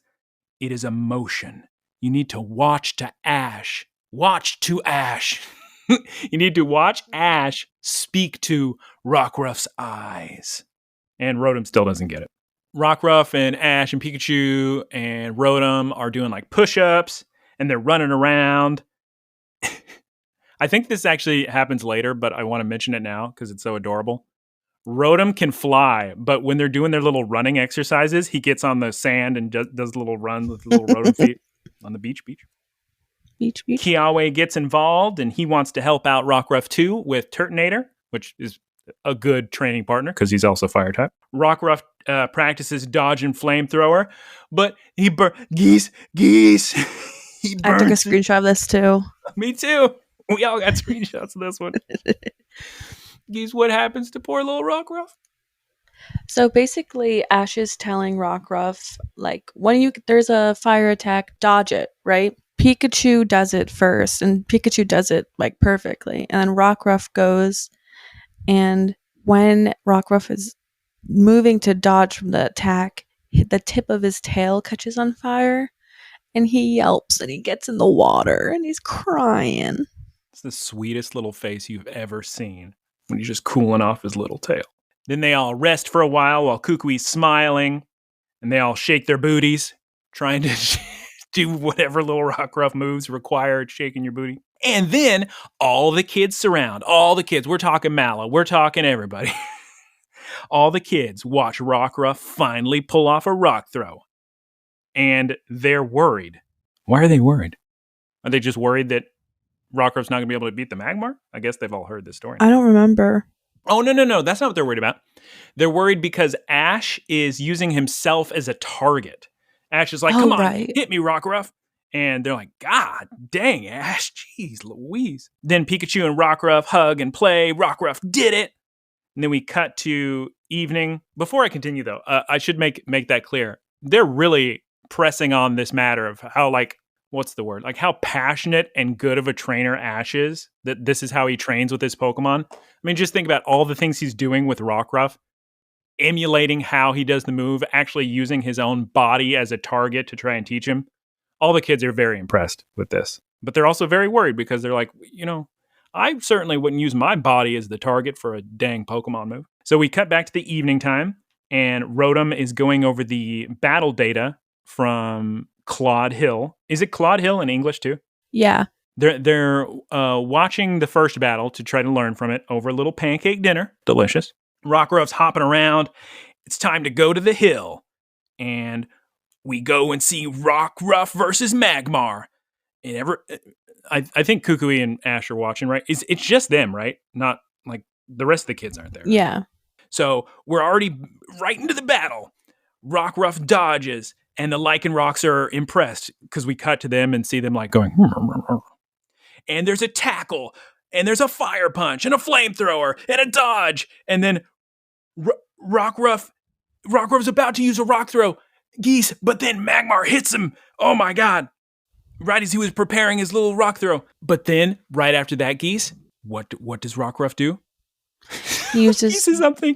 A: it is emotion. You need to watch to Ash. Watch to Ash. You need to watch Ash speak to Rockruff's eyes. And Rotom still doesn't get it. Rockruff and Ash and Pikachu and Rotom are doing like push-ups, and they're running around. I think this actually happens later, but I want to mention it now because it's so adorable. Rotom can fly, but when they're doing their little running exercises, he gets on the sand and does a little run with little Rotom feet on the beach. Kiawe gets involved, and he wants to help out Rockruff too with Turtonator, which is a good training partner because he's also fire type. Rockruff practices dodge and flamethrower, but he Geese. He
C: I took a screenshot of this too.
A: Me too. We all got screenshots of this one. Geese, what happens to poor little Rockruff?
C: So basically, Ash is telling Rockruff, like, there's a fire attack, dodge it, right? Pikachu does it first, and Pikachu does it, like, perfectly. And then Rockruff goes, and when Rockruff is moving to dodge from the attack, the tip of his tail catches on fire, and he yelps, and he gets in the water, and he's crying.
A: It's the sweetest little face you've ever seen when he's just cooling off his little tail. Then they all rest for a while Kukui's smiling, and they all shake their booties, trying to do whatever little Rockruff moves require shaking your booty. And then all the kids surround. All the kids. We're talking Mallow. We're talking everybody. All the kids watch Rockruff finally pull off a rock throw. And they're worried. Why are they worried? Are they just worried that Rockruff's not going to be able to beat the Magmar? I guess they've all heard this story.
C: I don't remember.
A: Oh, no. That's not what they're worried about. They're worried because Ash is using himself as a target. Ash is like, come on, hit me, Rockruff. And they're like, God dang, Ash, jeez Louise. Then Pikachu and Rockruff hug and play. Rockruff did it. And then we cut to evening. Before I continue, though, I should make that clear. They're really pressing on this matter of how, like, what's the word? Like how passionate and good of a trainer Ash is, that this is how he trains with his Pokemon. I mean, just think about all the things he's doing with Rockruff, emulating how he does the move, actually using his own body as a target to try and teach him. All the kids are very impressed with this, but they're also very worried because they're like, I certainly wouldn't use my body as the target for a dang Pokemon move. So we cut back to the evening time, and Rotom is going over the battle data from Claude Hill. Is it Claude Hill in English too?
C: Yeah.
A: They're watching the first battle to try to learn from it over a little pancake dinner. Delicious. Rockruff's hopping around. It's time to go to the hill. And we go and see Rockruff versus Magmar. And I think Kukui and Ash are watching, right? It's just them, right? Not like the rest of the kids aren't there. Right?
C: Yeah.
A: So we're already right into the battle. Rockruff dodges, and the Lycanrocs are impressed because we cut to them and see them like going, and there's a tackle, and there's a fire punch, and a flamethrower, and a dodge, and then Rockruff's about to use a rock throw, Geese, but then Magmar hits him. Oh my God. Right as he was preparing his little rock throw. But then, right after that, Geese, what does Rockruff do?
C: He uses
A: something.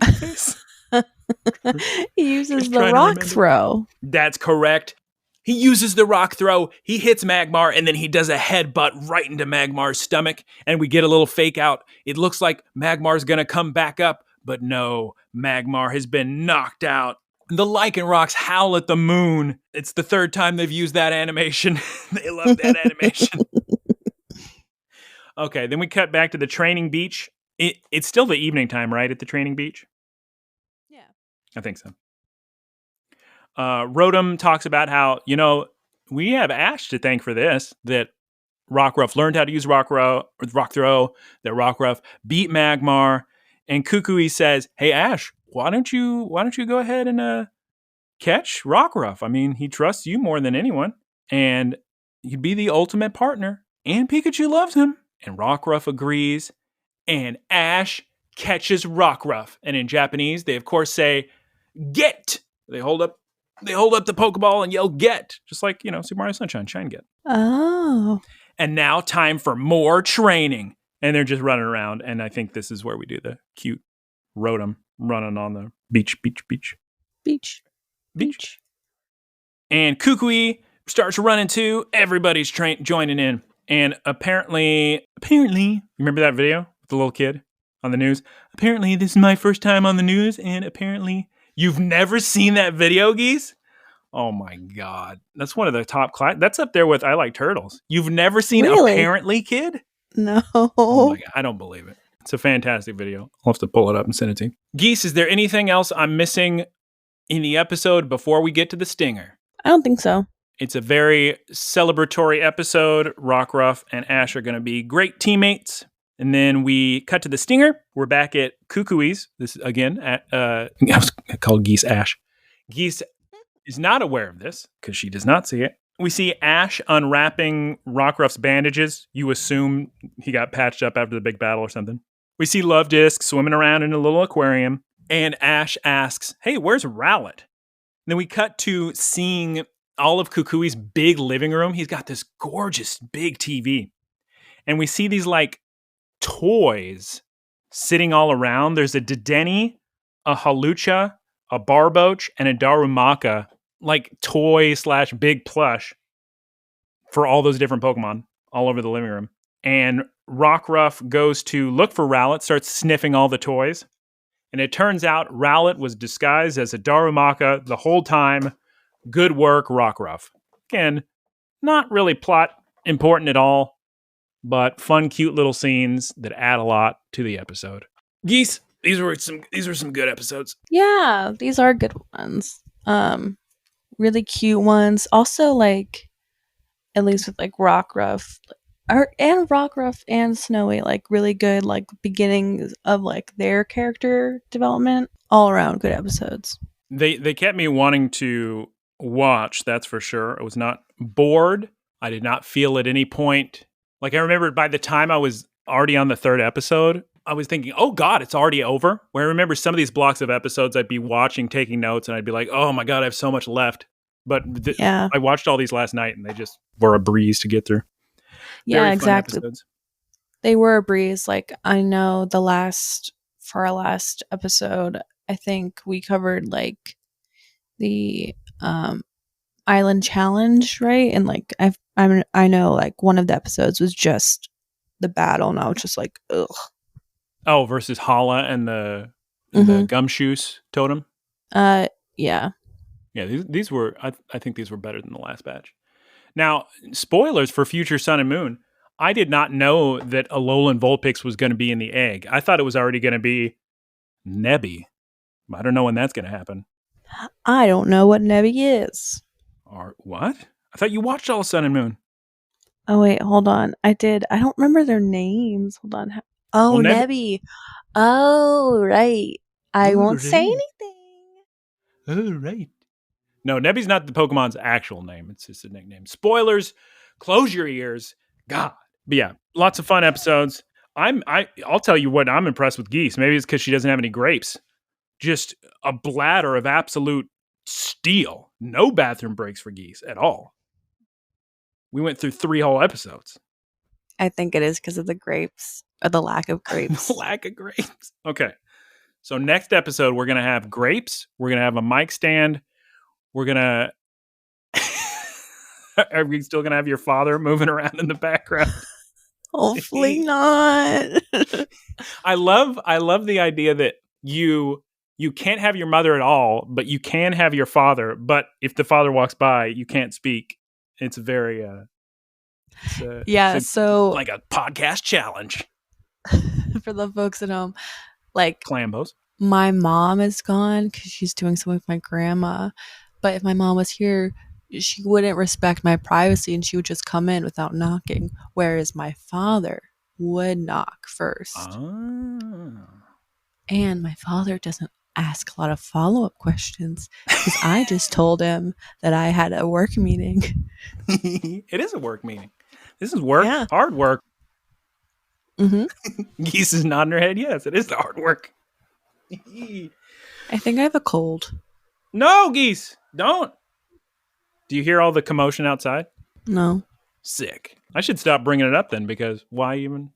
C: He uses the rock throw.
A: That's correct. He uses the rock throw. He hits Magmar, and then he does a headbutt right into Magmar's stomach, and we get a little fake out. It looks like Magmar's going to come back up, but no, Magmar has been knocked out. The Lycanrocs howl at the moon. It's the third time they've used that animation. They love that animation. Okay, then we cut back to the training beach. It's still the evening time, right, at the training beach?
C: Yeah.
A: I think so. Rotom talks about how, we have Ash to thank for this, that Rockruff learned how to use rock throw, that Rockruff beat Magmar, and Kukui says, hey, Ash, why don't you go ahead and catch Rockruff? I mean, he trusts you more than anyone, and you'd be the ultimate partner, and Pikachu loves him. And Rockruff agrees, and Ash catches Rockruff. And in Japanese, they of course say, get! They hold up the Pokeball and yell, get! Just like, Super Mario Sunshine, shine get.
C: Oh.
A: And now time for more training. And they're just running around, and I think this is where we do the cute Rotom running on the beach. And Kukui starts running too. Everybody's joining in. And apparently, remember that video with the little kid on the news? Apparently, this is my first time on the news, and apparently, you've never seen that video, Geese? Oh my God. That's one of the top class. That's up there with I Like Turtles. You've never seen Apparently, kid?
C: No.
A: Oh my God. I don't believe it. It's a fantastic video. I'll have to pull it up and send it to you. Geese, is there anything else I'm missing in the episode before we get to the stinger?
C: I don't think so.
A: It's a very celebratory episode. Rockruff and Ash are going to be great teammates. And then we cut to the stinger. We're back at Kukui's. This again, I was called Geese Ash. Geese is not aware of this because she does not see it. We see Ash unwrapping Rockruff's bandages. You assume he got patched up after the big battle or something. We see Love Disc swimming around in a little aquarium. And Ash asks, hey, where's Rowlet? Then we cut to seeing all of Kukui's big living room. He's got this gorgeous big TV. And we see these like toys sitting all around. There's a Dedenne, a Halucha, a Barboach, and a Darumaka, like toy / big plush for all those different Pokemon all over the living room. And Rockruff goes to look for Rowlet, starts sniffing all the toys. And it turns out Rowlet was disguised as a Darumaka the whole time. Good work, Rockruff. Again, not really plot important at all, but fun, cute little scenes that add a lot to the episode. Geese, these were some good episodes.
C: Yeah, these are good ones. Really cute ones. Also, like, at least with like Rockruff, and Rockruff and Snowy, like really good, like beginnings of like their character development. All around good episodes.
A: They kept me wanting to watch, that's for sure. I was not bored. I did not feel at any point. Like, I remember by the time I was already on the third episode, I was thinking, oh God, it's already over. Where I remember some of these blocks of episodes I'd be watching, taking notes, and I'd be like, oh my God, I have so much left. But
C: Yeah.
A: I watched all these last night, and they just were a breeze to get through.
C: Yeah,
A: Very
C: exactly.
A: fun episodes.
C: They were a breeze. Like, I know for our last episode, I think we covered like the island challenge, right? And like I know like one of the episodes was just the battle, and I was just like, ugh.
A: Oh, versus Hala and the gumshoes totem.
C: Yeah.
A: Yeah, these were. I think these were better than the last batch. Now, spoilers for future Sun and Moon. I did not know that Alolan Vulpix was going to be in the egg. I thought it was already going to be Nebby. I don't know when that's going to happen.
C: I don't know what Nebby is.
A: Or what? I thought you watched all Sun and Moon.
C: Oh wait, hold on. I did. I don't remember their names. Hold on. Oh,
A: Well,
C: Nebby. Oh, right. I won't say anything.
A: Oh, right. No, Nebby's not the Pokemon's actual name. It's just a nickname. Spoilers. Close your ears. God. But yeah, lots of fun episodes. I'll tell you what, I'm impressed with Geese. Maybe it's because she doesn't have any grapes. Just a bladder of absolute steel. No bathroom breaks for Geese at all. We went through 3 whole episodes.
C: I think it is because of the grapes, or the lack of grapes.
A: The lack of grapes. Okay. So next episode, we're going to have grapes. We're going to have a mic stand. We're going to... Are we still going to have your father moving around in the background?
C: Hopefully not.
A: I love the idea that you can't have your mother at all, but you can have your father. But if the father walks by, you can't speak. It's very...
C: so
A: like a podcast challenge.
C: For the folks at home, like
A: Clambos.
C: My mom is gone because she's doing something with my grandma. But if my mom was here, she wouldn't respect my privacy and she would just come in without knocking. Whereas my father would knock first. And my father doesn't ask a lot of follow-up questions because I just told him that I had a work meeting.
A: It is a work meeting. This is work.
C: Yeah.
A: Hard work.
C: Mm-hmm.
A: Geese is nodding her head. Yes, it is the hard work.
C: I think I have a cold.
A: No, Geese, don't. Do you hear all the commotion outside?
C: No.
A: Sick. I should stop bringing it up then, because why even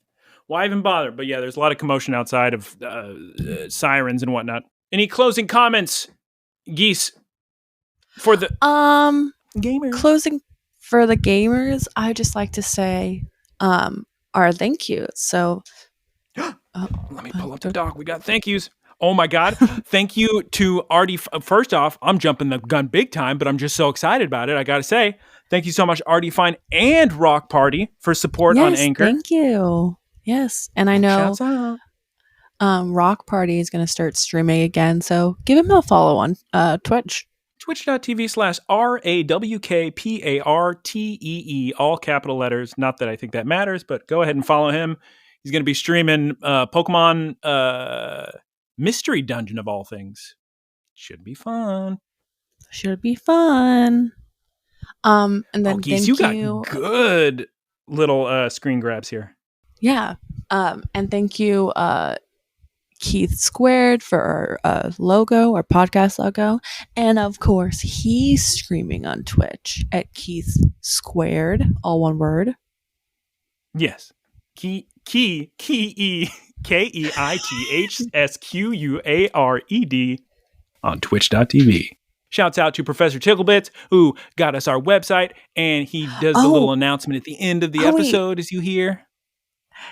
A: bother? But yeah, there's a lot of commotion outside of sirens and whatnot. Any closing comments, Geese, for the gamers?
C: Closing for the gamers, I just like to say our thank you. So
A: let me pull up the doc. We got thank yous. Oh my God. Thank you to RD. First off, I'm jumping the gun big time, but I'm just so excited about it. I got to say, thank you so much, RDFine and RAWKPARTEE, for support on Anchor.
C: Thank you. Yes. And I know RAWKPARTEE is going to start streaming again. So give him a follow on Twitch.
A: Twitch.tv/RAWKPARTEE, all capital letters. Not that I think that matters, but go ahead and follow him. He's going to be streaming Pokemon Mystery Dungeon of all things. Should be fun.
C: And then
A: Geese, you got good little screen grabs here.
C: Yeah. And thank you, Keith Squared, for our logo, our podcast logo. And of course, he's streaming on Twitch at Keith Squared, all one word.
A: Yes. KEITHSQUARED on twitch.tv. Shouts out to Professor Ticklebits, who got us our website, and he does the little announcement at the end of the episode, as you hear.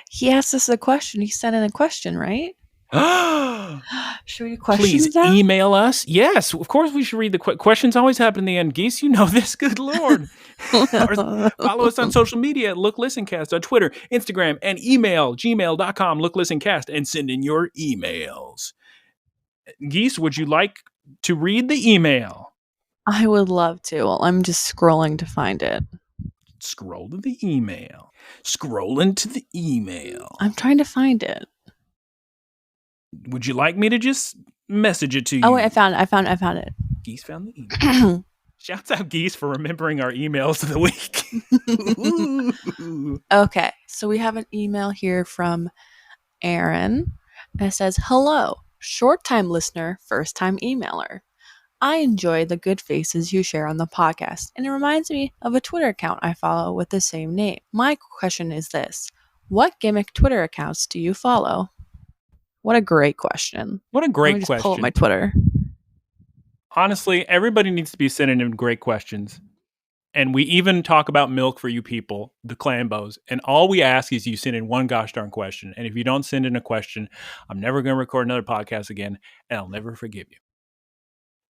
C: He asked us a question. He sent in a question, right? Should we do questions?
A: Please
C: now?
A: Email us. Yes, of course we should read the questions. Always happen in the end. Geese, you know this. Good Lord. Follow us on social media at looklistencast on Twitter, Instagram, and email gmail.com looklistencast and send in your emails. Geese, would you like to read the email?
C: I would love to. Well, I'm just scrolling to find it.
A: Scroll to the email. Scroll into the email.
C: I'm trying to find it.
A: Would you like me to just message it to you?
C: Oh, wait, I found it.
A: Geese found the email. Shouts out Geese for remembering our emails of the week.
C: Okay, so we have an email here from Aaron. And it says, hello, short-time listener, first-time emailer. I enjoy the good faces you share on the podcast, and it reminds me of a Twitter account I follow with the same name. My question is this: what gimmick Twitter accounts do you follow? What a great question.
A: What a
C: Let me
A: great
C: just pull up my
A: question.
C: Twitter.
A: Honestly, everybody needs to be sending in great questions. And we even talk about milk for you people, the clambos. And all we ask is you send in one gosh darn question. And if you don't send in a question, I'm never going to record another podcast again, and I'll never forgive you.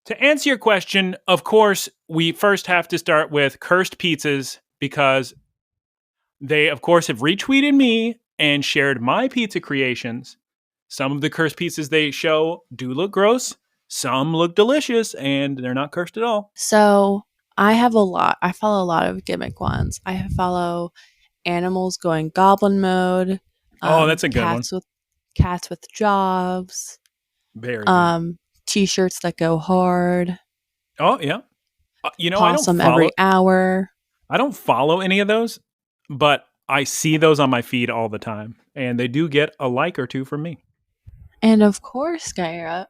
A: To answer your question, of course, we first have to start with Cursed Pizzas, because they, of course, have retweeted me and shared my pizza creations. Some of the cursed pizzas they show do look gross. Some look delicious, and they're not cursed at all.
C: So I follow a lot of gimmick ones. I follow animals going goblin mode.
A: Oh, that's a good one.
C: Cats with jobs.
A: Very good.
C: T-shirts that go hard.
A: Oh, yeah. You know,
C: Possum every hour.
A: I don't follow any of those, but I see those on my feed all the time, and they do get a like or two from me.
C: And of course, Guyera,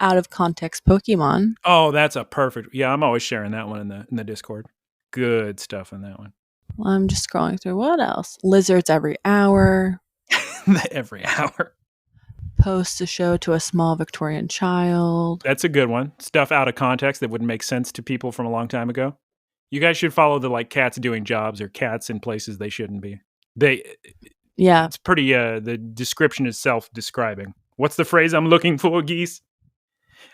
C: out of context Pokemon.
A: Oh, that's a perfect. Yeah, I'm always sharing that one in the Discord. Good stuff in that one.
C: Well, I'm just scrolling through. What else? Lizards every hour.
A: Every hour.
C: Post a show to a small Victorian child.
A: That's a good one. Stuff out of context that wouldn't make sense to people from a long time ago. You guys should follow the like cats doing jobs or cats in places they shouldn't be.
C: Yeah.
A: It's pretty, the description is self-describing. What's the phrase I'm looking for, Geese?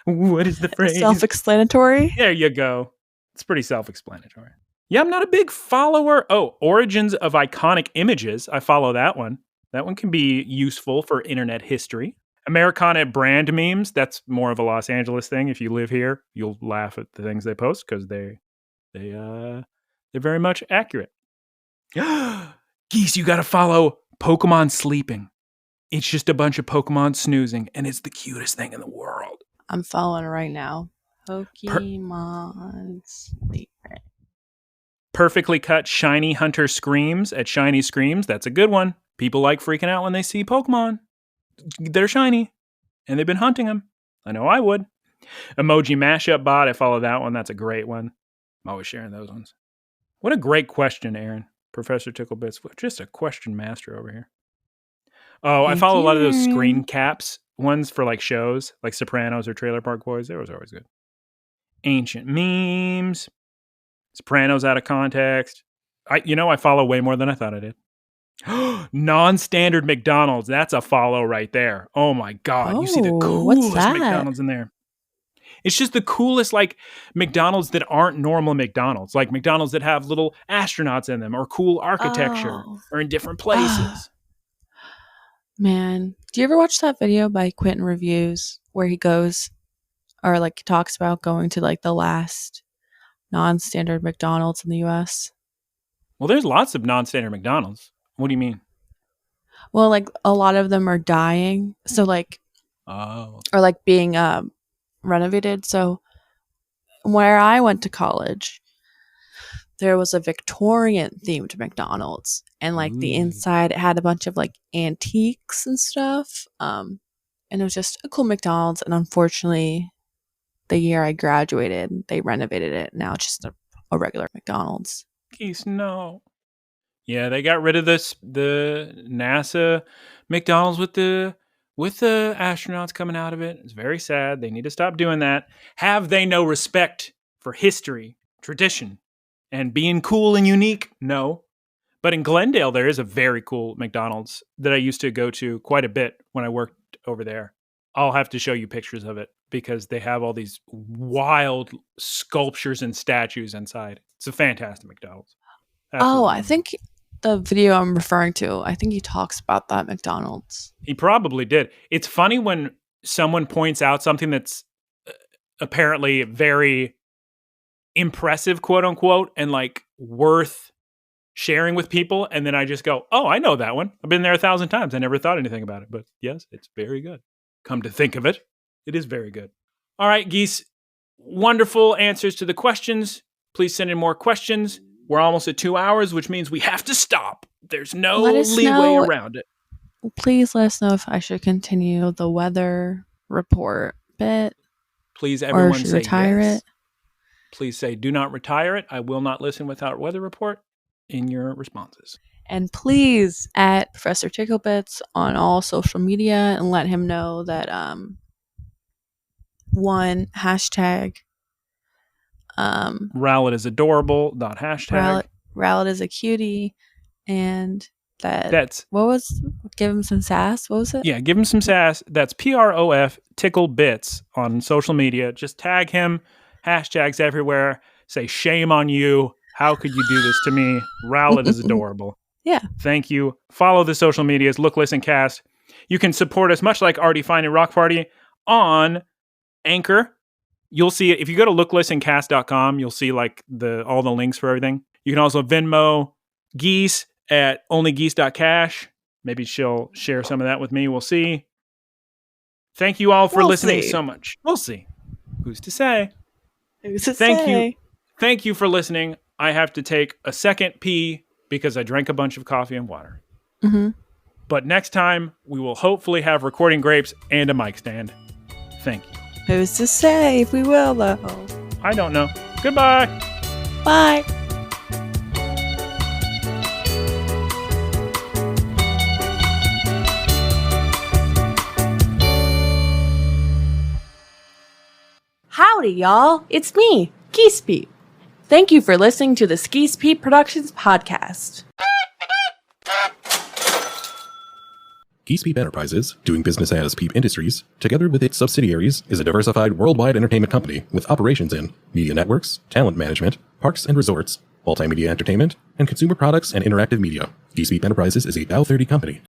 A: What is the phrase?
C: Self-explanatory?
A: There you go. It's pretty self-explanatory. Yeah, I'm not a big follower. Oh, Origins of Iconic Images. I follow that one. That one can be useful for internet history. Americana brand memes. That's more of a Los Angeles thing. If you live here, you'll laugh at the things they post because they're very much accurate. Geese, you got to follow Pokemon Sleeping. It's just a bunch of Pokemon snoozing, and it's the cutest thing in the world.
C: I'm following it right now. Pokemon Sleeping.
A: Perfectly cut Shiny Hunter Screams at Shiny Screams. That's a good one. People like freaking out when they see Pokemon. They're shiny, and they've been hunting them. I know I would. Emoji Mashup Bot. I follow that one. That's a great one. I'm always sharing those ones. What a great question, Aaron. Professor Ticklebits. Just a question master over here. Oh, I follow a lot of those screen caps ones for like shows, like Sopranos or Trailer Park Boys. They was always good. Ancient memes. Sopranos out of context. I follow way more than I thought I did. Non-standard McDonald's. That's a follow right there. Oh my God. You see the coolest McDonald's in there. It's just the coolest like McDonald's that aren't normal McDonald's. Like McDonald's that have little astronauts in them or cool architecture or in different places.
C: Man, do you ever watch that video by Quentin Reviews where he goes or like talks about going to like the last non-standard McDonald's in the US?
A: Well, there's lots of non-standard McDonald's. What do you mean?
C: Well, like a lot of them are dying. So like, or like being renovated. So where I went to college, there was a Victorian themed McDonald's, and like the inside it had a bunch of like antiques and stuff. And it was just a cool McDonald's. And unfortunately, the year I graduated, they renovated it. Now it's just a regular McDonald's.
A: Geese, no. Yeah, they got rid of the NASA McDonald's with the astronauts coming out of it. It's very sad. They need to stop doing that. Have they no respect for history, tradition, and being cool and unique? No. But in Glendale, there is a very cool McDonald's that I used to go to quite a bit when I worked over there. I'll have to show you pictures of it because they have all these wild sculptures and statues inside. It's a fantastic McDonald's. Absolutely.
C: I think the video I'm referring to, I think he talks about that McDonald's.
A: He probably did. It's funny when someone points out something that's apparently very impressive, quote unquote, and like worth sharing with people. And then I just go, oh, I know that one. I've been there 1,000 times. I never thought anything about it. But yes, it's very good. Come to think of it, it is very good. All right, Geese. Wonderful answers to the questions. Please send in more questions. We're almost at 2 hours, which means we have to stop. There's no leeway around it.
C: Please let us know if I should continue the weather report bit.
A: Please,
C: Or
A: everyone,
C: should
A: say
C: retire
A: yes.
C: it.
A: Please say, do not retire it. I will not listen without weather report in your responses.
C: And please at Professor Ticklebits on all social media and let him know that hashtag
A: Rowlet is adorable. Hashtag.
C: Rowlet is a cutie, and
A: That's
C: give him some sass. What was it?
A: Yeah, give him some sass. That's PROF Tickle Bits on social media. Just tag him. Hashtags everywhere. Say shame on you. How could you do this to me? Rowlet is adorable.
C: Yeah.
A: Thank you. Follow the social medias. Look, listen, cast. You can support us much like RDFine and RAWKPARTEE on Anchor. You'll see it if you go to looklistencast.com. You'll see like all the links for everything. You can also Venmo Geese at onlygeese.cash. Maybe she'll share some of that with me. We'll see. Thank you all for listening so much. We'll see. Who's to say? Thank you for listening. I have to take a second pee because I drank a bunch of coffee and water.
C: Mm-hmm.
A: But next time, we will hopefully have recording grapes and a mic stand. Thank you.
C: Who's to say if we will, though?
A: I don't know. Goodbye.
C: Bye. Howdy, y'all. It's me, geesepeep. Thank you for listening to the geesepeep Productions podcast.
D: GEESEPEEP Enterprises, doing business as PEEP Industries, together with its subsidiaries, is a diversified worldwide entertainment company with operations in media networks, talent management, parks and resorts, multimedia entertainment, and consumer products and interactive media. GEESEPEEP Enterprises is a Dow 30 company.